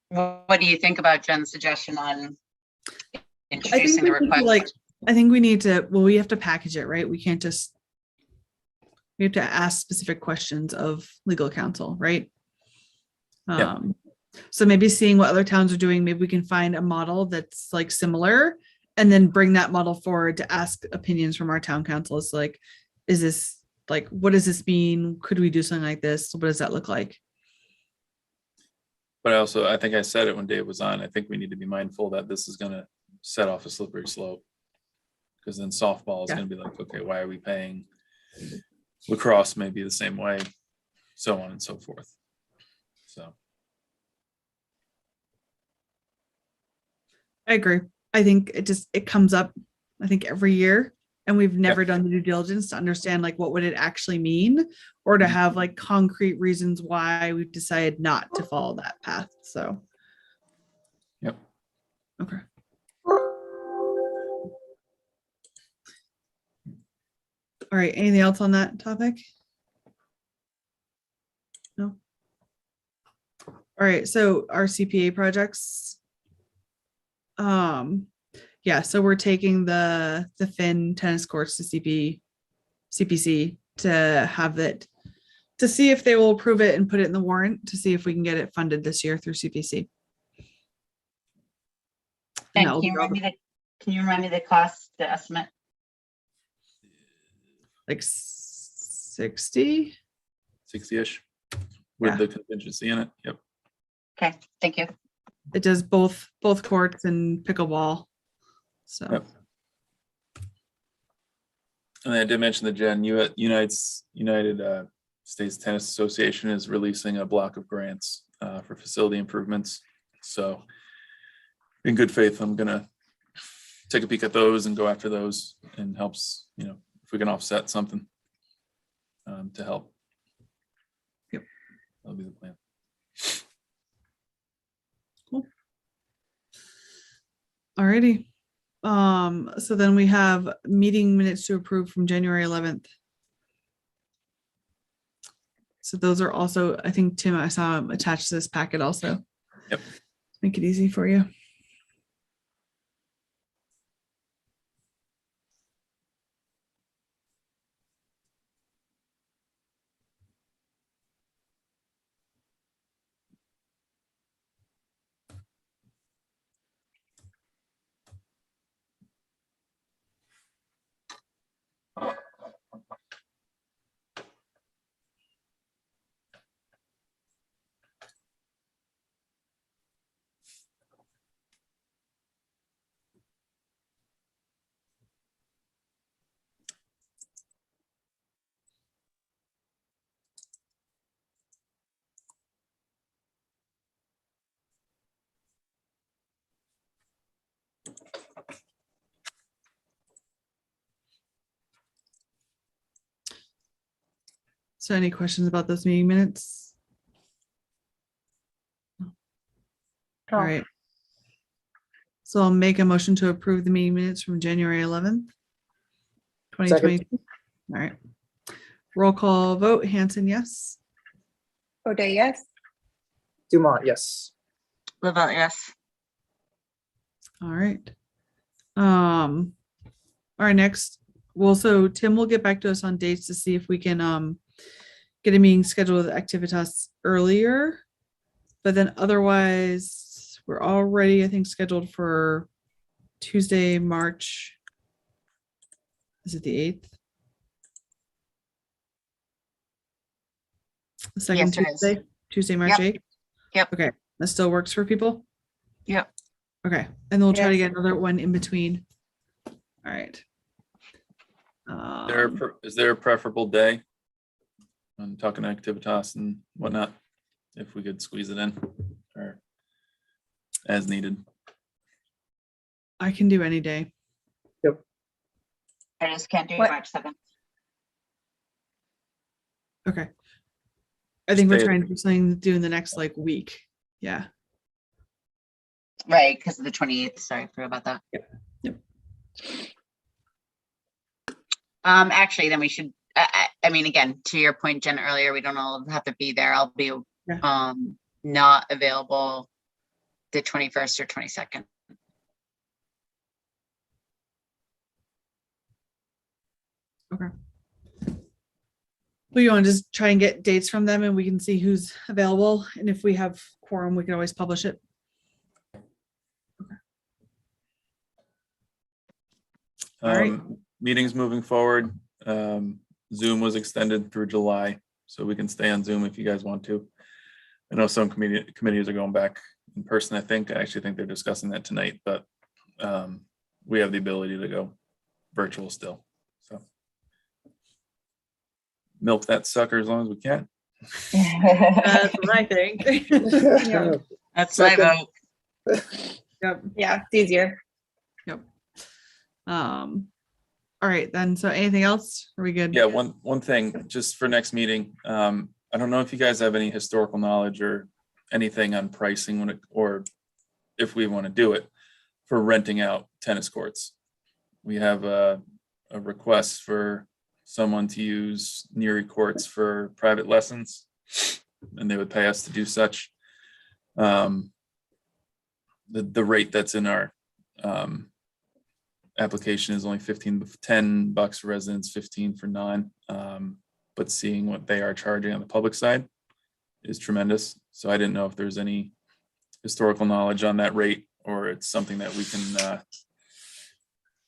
What do you think about Jen's suggestion on introducing the request? I think we need to, we have to package it, right? We can't just, we have to ask specific questions of legal counsel, right? Yeah. So maybe seeing what other towns are doing, maybe we can find a model that's like similar, and then bring that model forward to ask opinions from our town councils. Like, is this like, what does this mean? Could we do something like this? What does that look like? But I think I said it when Dave was on, I think we need to be mindful that this is gonna set off a slippery slope. Because then softball is Yeah. gonna be like, okay, why are we paying? Lacrosse may be the same way, so on and so forth. So, I agree. I think it comes up, I think every year, and we've never done the due diligence to understand like what would it actually mean, or to Mhm. have like concrete reasons why we've decided not to follow that path. So, yep. okay. All right. Anything else on that topic? No. All right. So our CPA projects. Yeah. So we're taking the Finn tennis courts to CPC to have it, to see if they will approve it and put it in the warrant, to see if we can get it funded this year through CPC. And And that will can be you all remind me can you remind me the cost, the estimate? like 60. 60-ish with Yeah. the contingency in it. Yep. Okay, thank you. It does both courts and pickleball. So Yep. And I did mention the United States Tennis Association is releasing a block of grants for facility improvements. So in good faith, I'm gonna take a peek at those and go after those, and helps, if we can offset something to help. Yep. That'll be the plan. alrighty. So then we have meeting minutes to approve from January 11th. So those are also, I think, Tim, I saw them attached to this packet also. Yep. Make it easy for you. So any questions about those meeting minutes? All right. So I'll make a motion to approve the meeting minutes from January 11th, 2022. All right. Roll call vote. Hanson, yes. O'Day, yes. Dumont, yes. Live out, yes. All right. Our next, well, so Tim will get back to us on dates to see if we can get a meeting scheduled with Activitas earlier. But then otherwise, we're already, I think, scheduled for Tuesday, March. Is it the 8th? The second Yes, it is. Tuesday, March 8th? Yep. Okay, that still works for people? Yep. Okay, and then we'll try to Yes. get another one in between. All right. Is there a preferable day? I'm talking Activitas and whatnot, if we could squeeze it in, or as needed. I can do any day. I just can't do What- March 7th. Okay. I think we're Stay- trying to do something to do in the next like week. Yeah. Right, because of the 28th. Sorry, I forgot about that. Yep. Actually, then we should, I mean, again, to your point, Jen, earlier, we don't all have to be there. I'll be not available the 21st or 22nd. Okay. Well, you want to just try and get dates from them and we can see who's available. And if we have quorum, we can always publish it. All right. Meetings moving forward. Zoom was extended through July, so we can stay on Zoom if you guys want to. I know some committees are going back in person, I think. I actually think they're discussing that tonight, but we have the ability to go virtual still. So milk that sucker as long as we can. That's what I think. Yeah. That's my Second. vote. Yep. Yeah, it's easier. Yep. All right then. So anything else? Are we good? Yeah, one thing, just for next meeting, I don't know if you guys have any historical knowledge or anything on pricing when it, or if we want to do it for renting out tennis courts. We have a request for someone to use Neary courts for private lessons, and they would pay us to do such. The rate that's in our application is only $10 for residents, 15 for non. But seeing what they are charging on the public side is tremendous. So I didn't know if there's any historical knowledge on that rate, or it's something that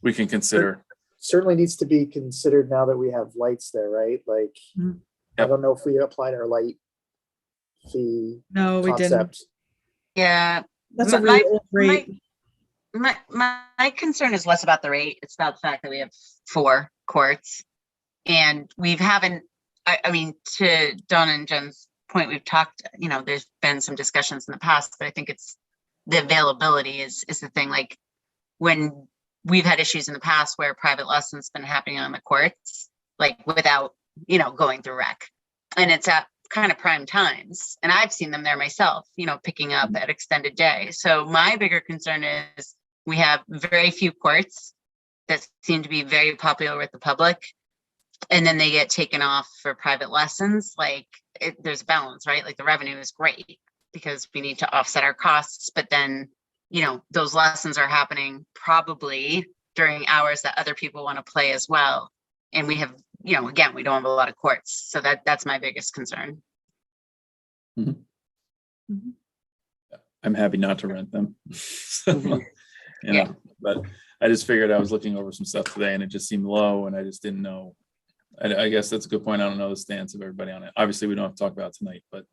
we can consider. Certainly needs to be considered now that we have lights there, right? Like, Mhm. I don't know if we applied our light fee No, we didn't. concept. Yeah. That's a My- really old rate. My concern is less about the rate. It's about the fact that we have 4 courts, and I mean, to Dawn and Jen's point, we've talked, there's been some discussions in the past, but I think it's the availability is the thing. Like, when we've had issues in the past where private lessons been happening on the courts, like without, going through rec, and it's at kind of prime times. And I've seen them there myself, picking up at extended day. So my bigger concern is we have very few courts that seem to be very popular with the public, and then they get taken off for private lessons. Like, there's a balance, right? Like, the revenue is great because we need to offset our costs, but then, those lessons are happening probably during hours that other people want to play as well. And we have, again, we don't have a lot of courts. So that's my biggest concern. I'm happy not to rent them. Yeah. But I just figured, I was looking over some stuff today and it just seemed low, and I just didn't know. I guess that's a good point. I don't know the stance of everybody on it. Obviously, we don't have to talk about it tonight, but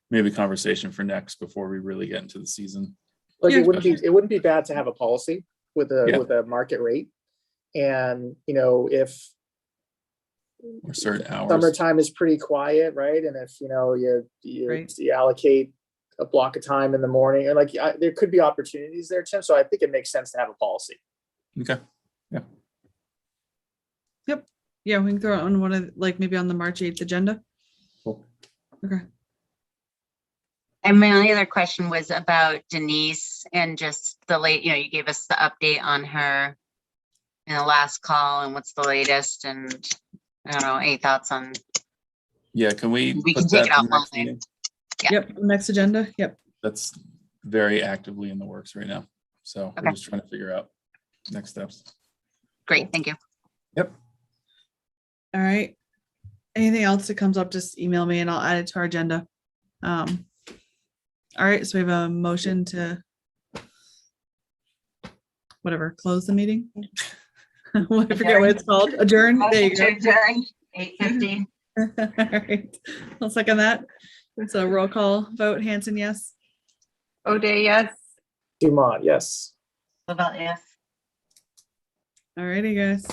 maybe conversation for next before we really get into the season. Like, Yeah. it wouldn't be bad to have a policy with Yeah. a market rate. And, if Or certain hours. summertime is pretty quiet, right? And if, Right. you allocate a block of time in the morning, and there could be opportunities there, Tim. So I think it makes sense to have a policy. Okay. Yeah, we can throw it on one of, like, maybe on the March 8th agenda. Cool. Okay. And my only other question was about Denise and just the you gave us the update on her in the last call, and what's the latest, and I don't know, any thoughts on, Yeah, can we We can put take that it in the next offline. meeting? Yeah. Yep, next agenda. Yep. That's very actively in the works right now. So we're Okay. just trying to figure out next steps. great, thank you. Yep. All right. Anything else that comes up, just email me and I'll add it to our agenda. All right, so we have a motion to close the meeting. I forget what it's called. Adjourn. There you go. 8:50. All right. I'll second that. So roll call vote. Hanson, yes. O'Day, yes. Dumont, yes. About yes. All righty, guys.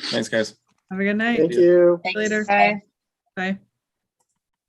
Thanks, guys. Have a good night. Thank you. Thanks. Later. Bye. Bye.